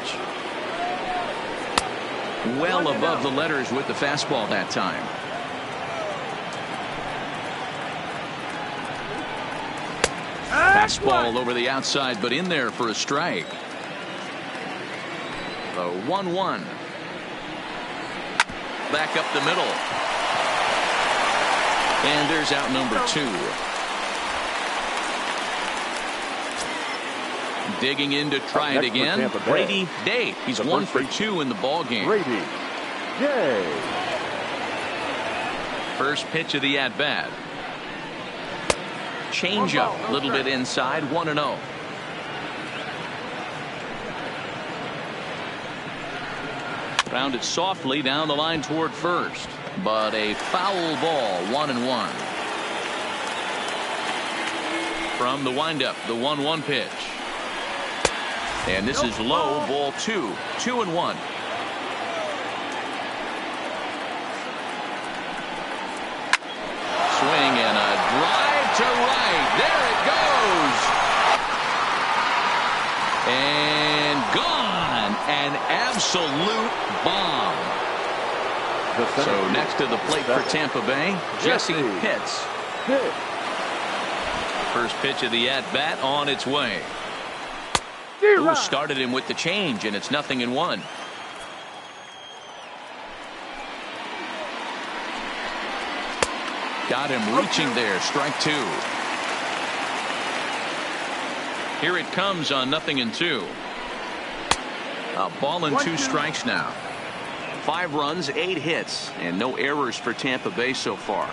Speaker 1: Well above the letters with the fastball that time. Fastball over the outside, but in there for a strike. The 1-1. Back up the middle. And there's out number 2. Digging in to try it again. Brady Day. He's 1 for 2 in the ball game.
Speaker 4: Brady Day.
Speaker 1: First pitch of the at bat. Change up a little bit inside. 1-0. Rounded softly down the line toward first, but a foul ball. 1-1. From the windup, the 1-1 pitch. And this is low, ball 2. 2-1. Swing and a drive to right. There it goes. And gone. An absolute bomb. So next to the plate for Tampa Bay, Jesse Pitts. First pitch of the at bat on its way. Who started him with the change, and it's 0-1. Got him reaching there. Strike 2. Here it comes on 0-2. A ball and 2 strikes now. 5 runs, 8 hits, and no errors for Tampa Bay so far.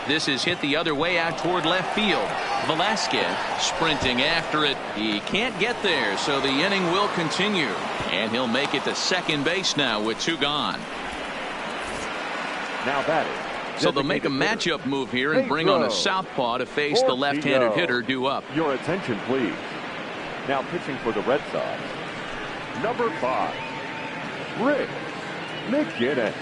Speaker 1: This is hit the other way out toward left field. Velasquez sprinting after it. He can't get there, so the inning will continue. And he'll make it to second base now with 2 gone.
Speaker 4: Now batting.
Speaker 1: So they'll make a matchup move here and bring on a southpaw to face the left-handed hitter due up.
Speaker 4: Your attention, please. Now pitching for the Red Sox, number 5, Rick McGinnis.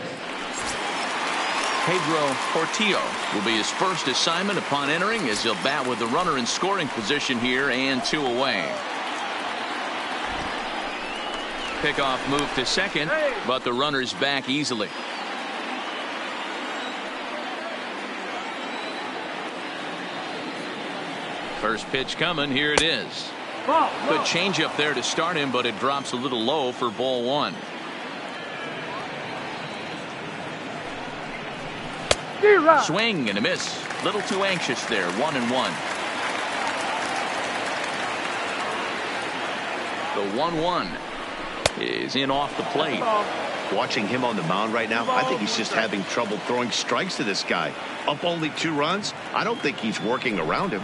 Speaker 1: Pedro Portillo will be his first assignment upon entering, as he'll bat with the runner in scoring position here and 2 away. Pickoff move to second, but the runner's back easily. First pitch coming. Here it is. Good change up there to start him, but it drops a little low for ball 1. Swing and a miss. Little too anxious there. 1-1. The 1-1 is in off the plate.
Speaker 2: Watching him on the mound right now, I think he's just having trouble throwing strikes to this guy. Up only 2 runs. I don't think he's working around him.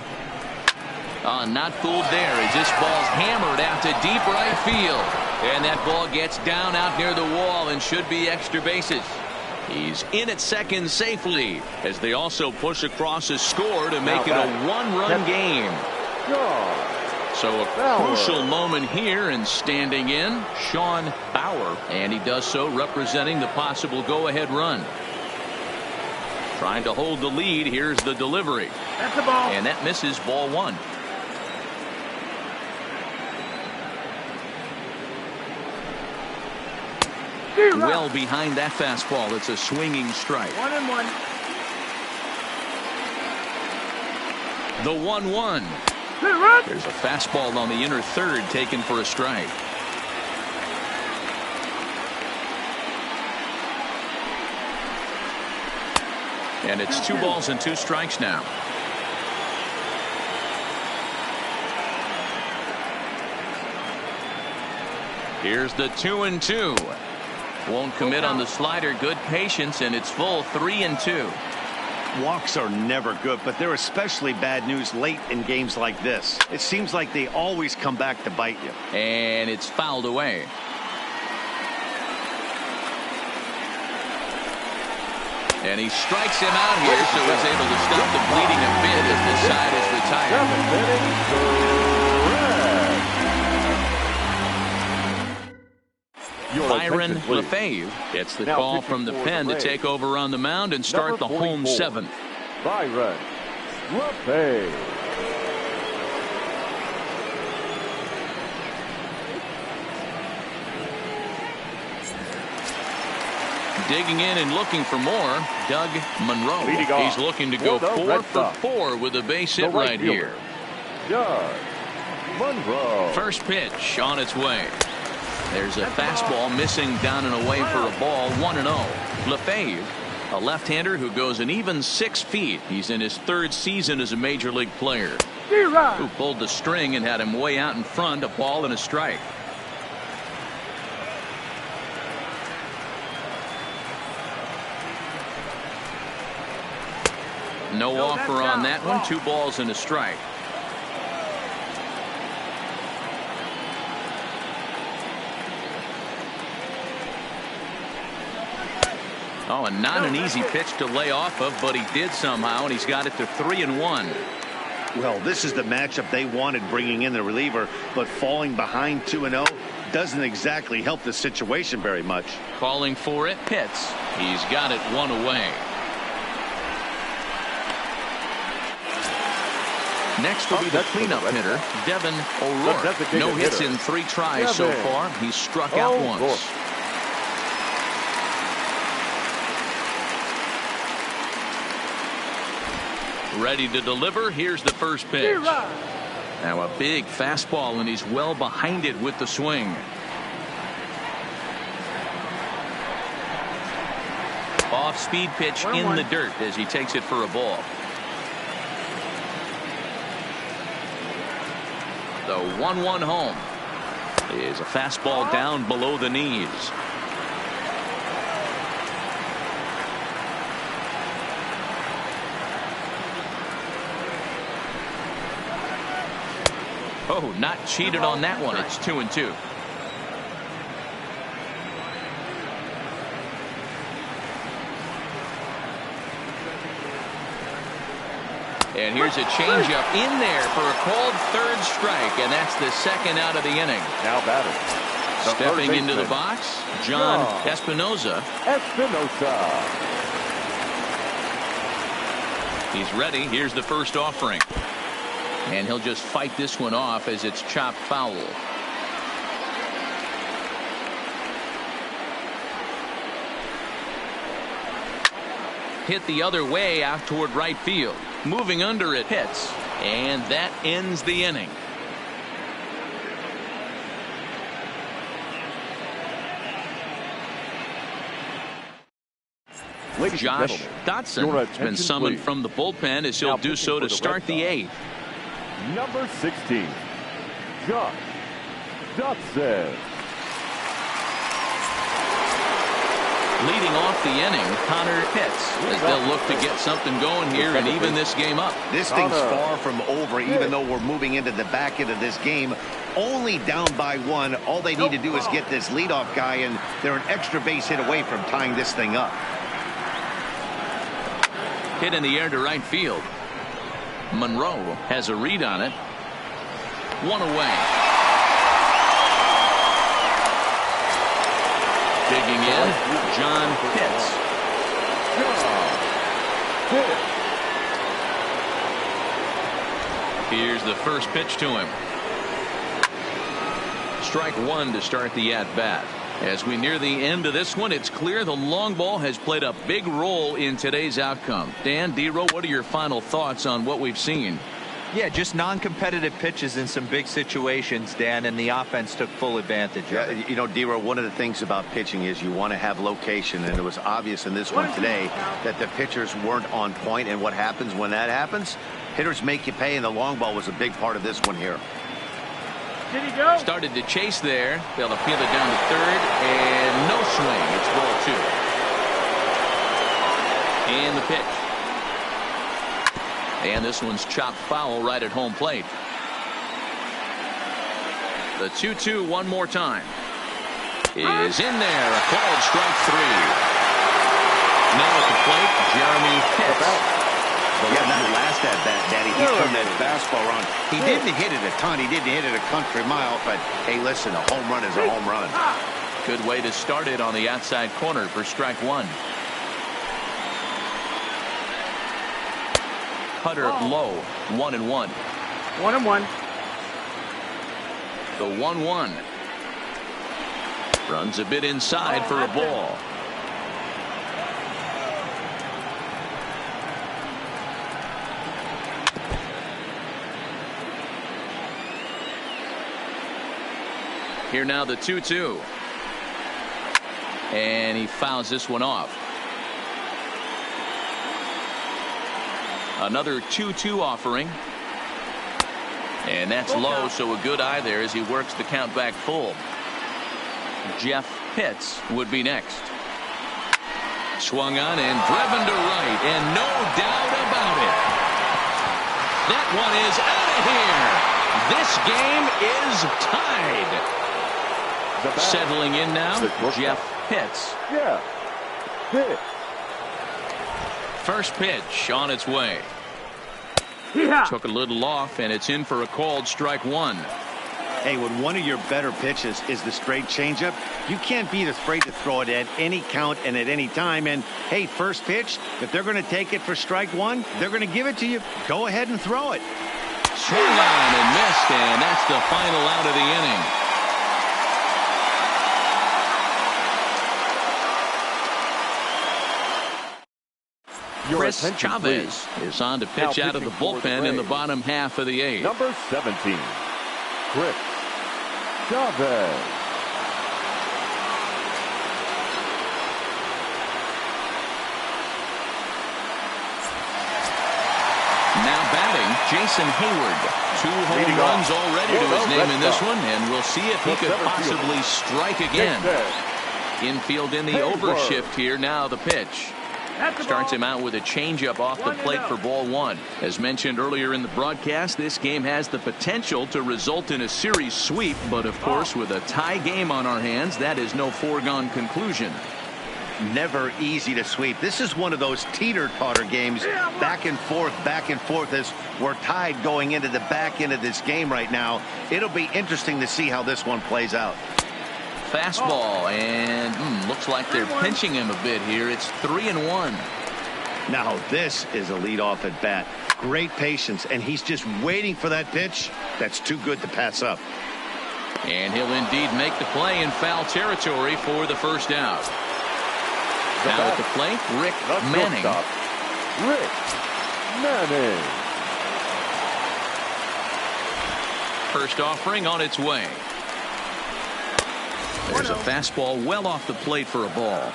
Speaker 1: Not fooled there as this ball's hammered out to deep right field. And that ball gets down out near the wall and should be extra bases. He's in at second safely as they also push across a score to make it a 1-run game. So a crucial moment here, and standing in, Sean Bauer, and he does so representing the possible go-ahead run. Trying to hold the lead. Here's the delivery.
Speaker 5: That's the ball.
Speaker 1: And that misses. Ball 1. Well behind that fastball. It's a swinging strike.
Speaker 5: 1-1.
Speaker 1: The 1-1. There's a fastball on the inner third taken for a strike. And it's 2 balls and 2 strikes now. Here's the 2-2. Won't commit on the slider. Good patience, and it's full. 3-2.
Speaker 2: Walks are never good, but they're especially bad news late in games like this. It seems like they always come back to bite you.
Speaker 1: And it's fouled away. And he strikes him out here, so he's able to stop the bleeding a bit as the side is retired. Byron Lefebvre gets the call from the pen to take over on the mound and start the home seventh.
Speaker 4: Byron Lefebvre.
Speaker 1: Digging in and looking for more, Doug Monroe. He's looking to go 4 for 4 with a base hit right here.
Speaker 4: Doug Monroe.
Speaker 1: First pitch on its way. There's a fastball missing down and away for a ball. 1-0. Lefebvre, a left-hander who goes an even 6 feet. He's in his 3rd season as a major league player. Who pulled the string and had him way out in front, a ball and a strike. No offer on that one. 2 balls and a strike. Oh, and not an easy pitch to lay off of, but he did somehow, and he's got it to 3-1.
Speaker 2: Well, this is the matchup they wanted, bringing in the reliever, but falling behind 2-0 doesn't exactly help the situation very much.
Speaker 1: Calling for it, Pitts. He's got it 1 away. Next will be the cleanup hitter, Devin O'Rourke. No hits in 3 tries so far. He's struck out once. Ready to deliver. Here's the first pitch. Now a big fastball, and he's well behind it with the swing. Off-speed pitch in the dirt as he takes it for a ball. The 1-1 home is a fastball down below the knees. Oh, not cheated on that one. It's 2-2. And here's a changeup in there for a called 3rd strike, and that's the 2nd out of the inning.
Speaker 4: Now batting.
Speaker 1: Stepping into the box, John Espinoza. He's ready. Here's the first offering. And he'll just fight this one off as it's chopped foul. Hit the other way out toward right field. Moving under it, hits. And that ends the inning. Josh Dotson has been summoned from the bullpen as he'll do so to start the 8th.
Speaker 4: Number 16, Josh Dotson.
Speaker 1: Leading off the inning, Connor Pitts, as they'll look to get something going here and even this game up.
Speaker 2: This thing's far from over, even though we're moving into the back end of this game. Only down by 1. All they need to do is get this leadoff guy, and they're an extra base hit away from tying this thing up.
Speaker 1: Hit in the air to right field. Monroe has a read on it. 1 away. Digging in, John Pitts. Here's the first pitch to him. Strike 1 to start the at-bat. As we near the end of this one, it's clear the long ball has played a big role in today's outcome. Dan, D-Row, what are your final thoughts on what we've seen?
Speaker 3: Yeah, just non-competitive pitches in some big situations, Dan, and the offense took full advantage of it.
Speaker 2: You know, D-Row, one of the things about pitching is you want to have location, and it was obvious in this one today that the pitchers weren't on point, and what happens when that happens? Hitters make you pay, and the long ball was a big part of this one here.
Speaker 5: Did he go?
Speaker 1: Started to chase there. They'll appeal it down to 3rd, and no swing. It's ball 2. And the pitch. And this one's chopped foul right at home plate. The 2-2 one more time. Is in there. A called strike 3. Now at the plate, Jeremy Pitts.
Speaker 2: Yeah, that last at bat, Daddy, he turned that fastball on. He didn't hit it a ton. He didn't hit it a country mile. But, hey, listen, a home run is a home run.
Speaker 1: Good way to start it on the outside corner for strike 1. Cutter low, 1-1.
Speaker 5: 1-1.
Speaker 1: The 1-1. Runs a bit inside for a ball. Here now the 2-2. And he fouls this one off. Another 2-2 offering. And that's low, so a good eye there as he works the count back full. Jeff Pitts would be next. Swung on and driven to right, and no doubt about it. That one is out of here. This game is tied. Settling in now, Jeff Pitts.
Speaker 4: Yeah. Pitts.
Speaker 1: First pitch on its way.
Speaker 5: Yeah.
Speaker 1: Took a little off, and it's in for a called strike 1.
Speaker 2: Hey, when one of your better pitches is the straight changeup, you can't be afraid to throw it at any count and at any time. And, hey, first pitch, if they're going to take it for strike 1, they're going to give it to you. Go ahead and throw it.
Speaker 1: Swung on and missed, and that's the final out of the inning. Chris Chavez is on to pitch out of the bullpen in the bottom half of the 8th.
Speaker 4: Number 17, Chris Chavez.
Speaker 1: Now batting, Jason Hayward. 2 home runs already to his name in this one, and we'll see if he could possibly strike again. Infield in the overshift here. Now the pitch. Starts him out with a changeup off the plate for ball 1. As mentioned earlier in the broadcast, this game has the potential to result in a series sweep, but of course with a tie game on our hands, that is no foregone conclusion.
Speaker 2: Never easy to sweep. This is one of those teeter-totter games, back and forth as we're tied going into the back end of this game right now. It'll be interesting to see how this one plays out.
Speaker 1: Fastball, and looks like they're pinching him a bit here. It's 3-1.
Speaker 2: Now this is a leadoff at bat. Great patience, and he's just waiting for that pitch. That's too good to pass up.
Speaker 1: And he'll indeed make the play in foul territory for the first out. Now at the plate, Rick Manning.
Speaker 4: Rick Manning.
Speaker 1: First offering on its way. There's a fastball well off the plate for a ball.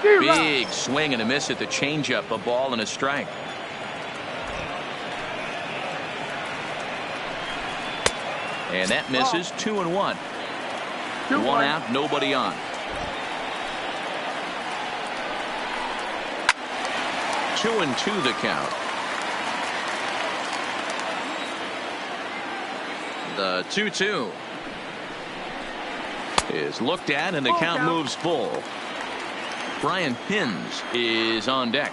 Speaker 1: Big swing and a miss at the changeup. A ball and a strike. And that misses. 2-1. 1 out, nobody on. 2-2 the count. The 2-2 is looked at, and the count moves full. Brian Pins is on deck.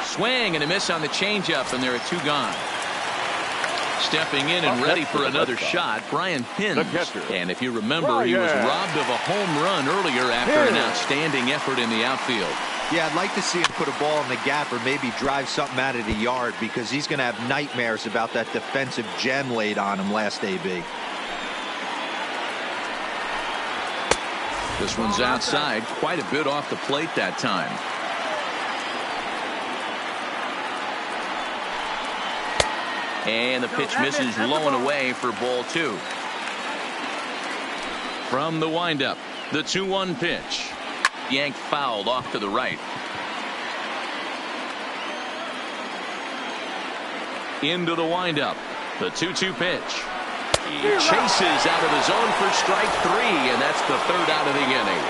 Speaker 1: Swing and a miss on the changeup, and there are 2 gone. Stepping in and ready for another shot, Brian Pins. And if you remember, he was robbed of a home run earlier after an outstanding effort in the outfield.
Speaker 3: Yeah, I'd like to see him put a ball in the gap or maybe drive something out of the yard, because he's going to have nightmares about that defensive gem laid on him last AB.
Speaker 1: This one's outside, quite a bit off the plate that time. And the pitch misses low and away for ball 2. From the windup, the 2-1 pitch. Yanked fouled off to the right. Into the windup. The 2-2 pitch. He chases out of the zone for strike 3, and that's the 3rd out of the inning.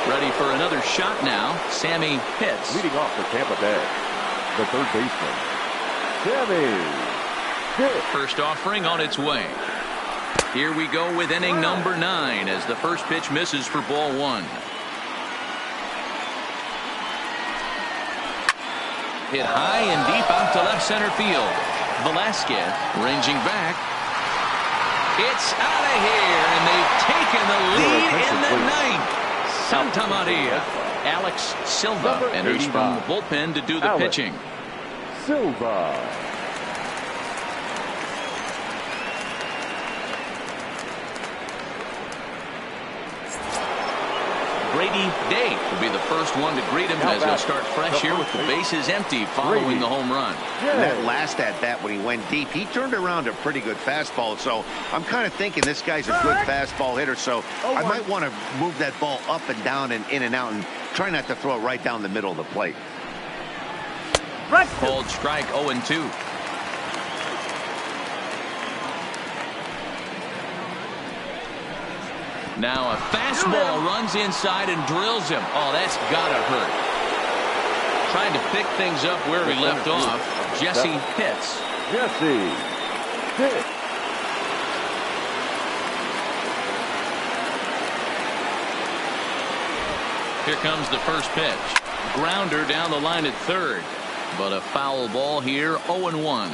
Speaker 1: Ready for another shot now. Sammy hits.
Speaker 4: Leading off for Tampa Bay, the third baseman, Sammy hits.
Speaker 1: First offering on its way. Here we go with inning number 9 as the first pitch misses for ball 1. Hit high and deep out to left center field. Velasquez ranging back. It's out of here, and they've taken the lead in the 9th. Santa Maria. Alex Silva enters from the bullpen to do the pitching.
Speaker 4: Silva.
Speaker 1: Brady Day will be the first one to greet him as he'll start fresh here with the bases empty following the home run.
Speaker 2: And that last at bat when he went deep, he turned around a pretty good fastball. So I'm kind of thinking this guy's a good fastball hitter. So I might want to move that ball up and down and in and out and try not to throw it right down the middle of the plate.
Speaker 1: Called strike 0-2. Now a fastball runs inside and drills him. Oh, that's gotta hurt. Trying to pick things up where he left off. Jesse hits.
Speaker 4: Jesse hits.
Speaker 1: Here comes the first pitch. Grounder down the line at third. But a foul ball here, 0-1.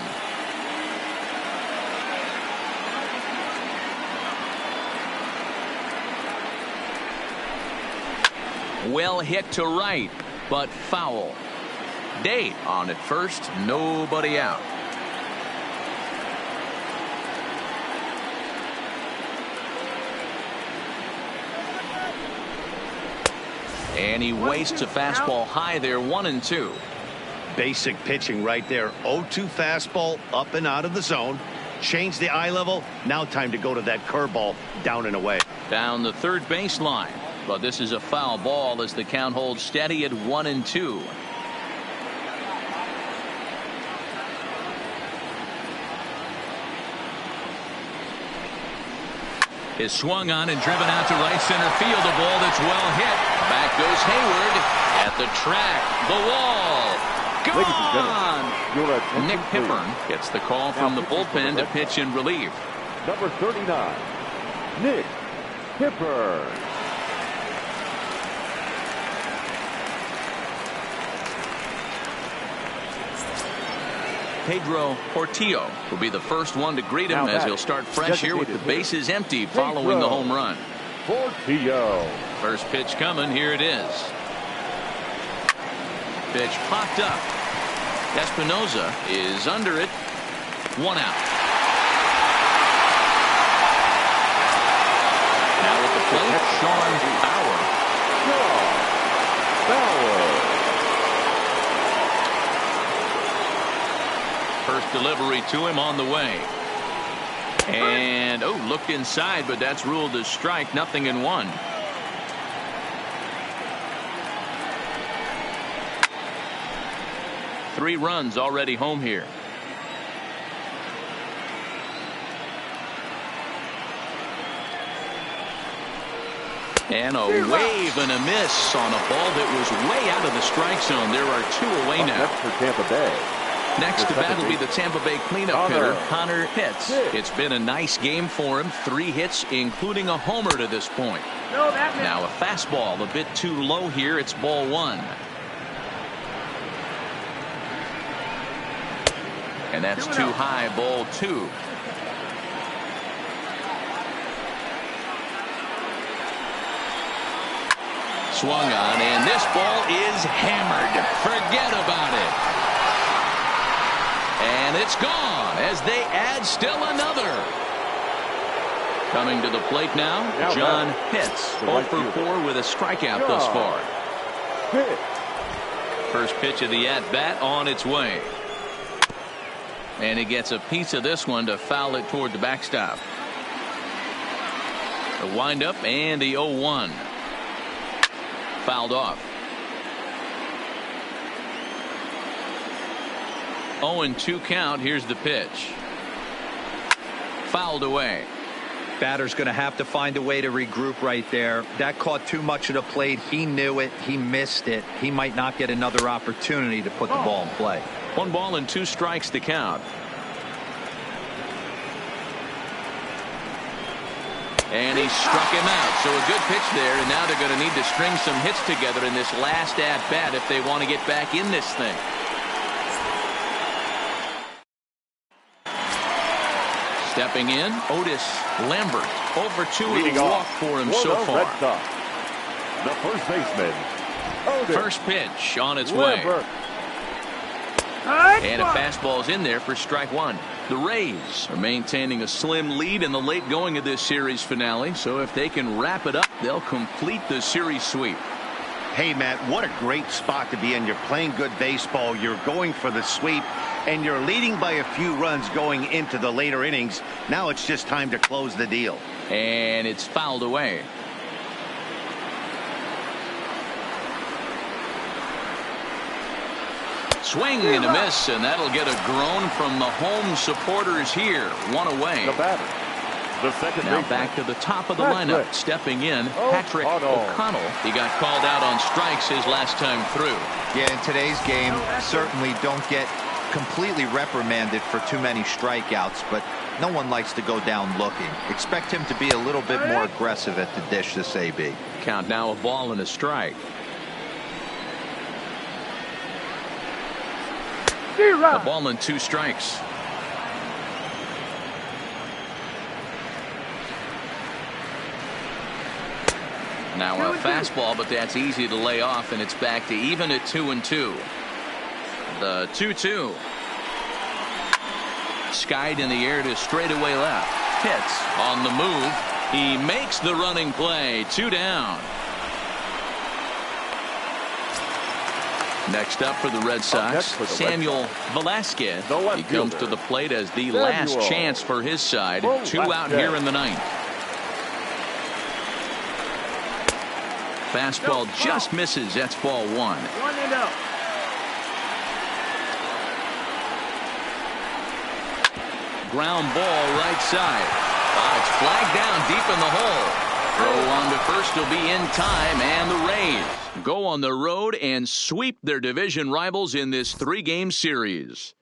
Speaker 1: Well hit to right, but foul. Day on at first, nobody out. And he wastes a fastball high there, 1-2.
Speaker 2: Basic pitching right there. 0-2 fastball up and out of the zone. Change the eye level. Now time to go to that curveball down and away.
Speaker 1: Down the third baseline. But this is a foul ball as the count holds steady at 1-2. Is swung on and driven out to right center field. A ball that's well hit. Back goes Hayward at the track. The wall. Gone. Nick Hippern gets the call from the bullpen to pitch in relief.
Speaker 4: Number 39, Nick Hippern.
Speaker 1: Pedro Portillo will be the first one to greet him as he'll start fresh here with the bases empty following the home run.
Speaker 4: Portillo.
Speaker 1: First pitch coming. Here it is. Pitch popped up. Espinoza is under it. 1 out. Now at the plate, Sean Bauer. First delivery to him on the way. And looked inside, but that's ruled as strike. 0-1. Three runs already home here. And a wave and a miss on a ball that was way out of the strike zone. There are 2 away now.
Speaker 4: That's for Tampa Bay.
Speaker 1: Next to bat will be the Tampa Bay cleanup hitter, Connor Pitts. It's been a nice game for him. 3 hits, including a homer to this point. Now a fastball a bit too low here. It's ball 1. And that's too high, ball 2. Swung on, and this ball is hammered. Forget about it. And it's gone as they add still another. Coming to the plate now, John Pitts. 0 for 4 with a strikeout thus far. First pitch of the at-bat on its way. And he gets a piece of this one to foul it toward the backstop. The windup and the 0-1. Fouled off. 0-2 count. Here's the pitch. Fouled away.
Speaker 3: Batter's going to have to find a way to regroup right there. That caught too much of the plate. He knew it. He missed it. He might not get another opportunity to put the ball in play.
Speaker 1: 1 ball and 2 strikes to count. And he struck him out. So a good pitch there, and now they're going to need to string some hits together in this last at-bat if they want to get back in this thing. Stepping in, Otis Lambert. Over 2 with a walk for him so far.
Speaker 4: The first baseman, Otis
Speaker 1: First pitch on its
Speaker 4: Lambert.
Speaker 1: way. And a fastball's in there for strike 1. The Rays are maintaining a slim lead in the late going of this series finale. So if they can wrap it up, they'll complete the series sweep.
Speaker 2: Hey, Matt, what a great spot to be in. You're playing good baseball. You're going for the sweep, and you're leading by a few runs going into the later innings. Now it's just time to close the deal.
Speaker 1: And it's fouled away. Swing and a miss, and that'll get a groan from the home supporters here. 1 away.
Speaker 4: The batter, the second
Speaker 1: Now
Speaker 4: baseman,
Speaker 1: back to the top of the lineup. Stepping in, Patrick O'Connell. He got called out on strikes his last time through.
Speaker 3: Yeah, in today's game, certainly don't get completely reprimanded for too many strikeouts, but no one likes to go down looking. Expect him to be a little bit more aggressive at the dish this AB.
Speaker 1: Count now a ball and a strike. A ball and 2 strikes. Now a fastball, but that's easy to lay off, and it's back to even at 2-2. The 2-2. Skied in the air to straightaway left. Hits on the move. He makes the running play. 2 down. Next up for the Red Sox, Samuel Velasquez. He comes to the plate as the last chance for his side. 2 out here in the 9th. Fastball just misses. That's ball 1.
Speaker 5: 1-0.
Speaker 1: Ground ball right side. It's flagged down deep in the hole. Throw on to first will be in time, and the Rays go on the road and sweep their division rivals in this 3-game series.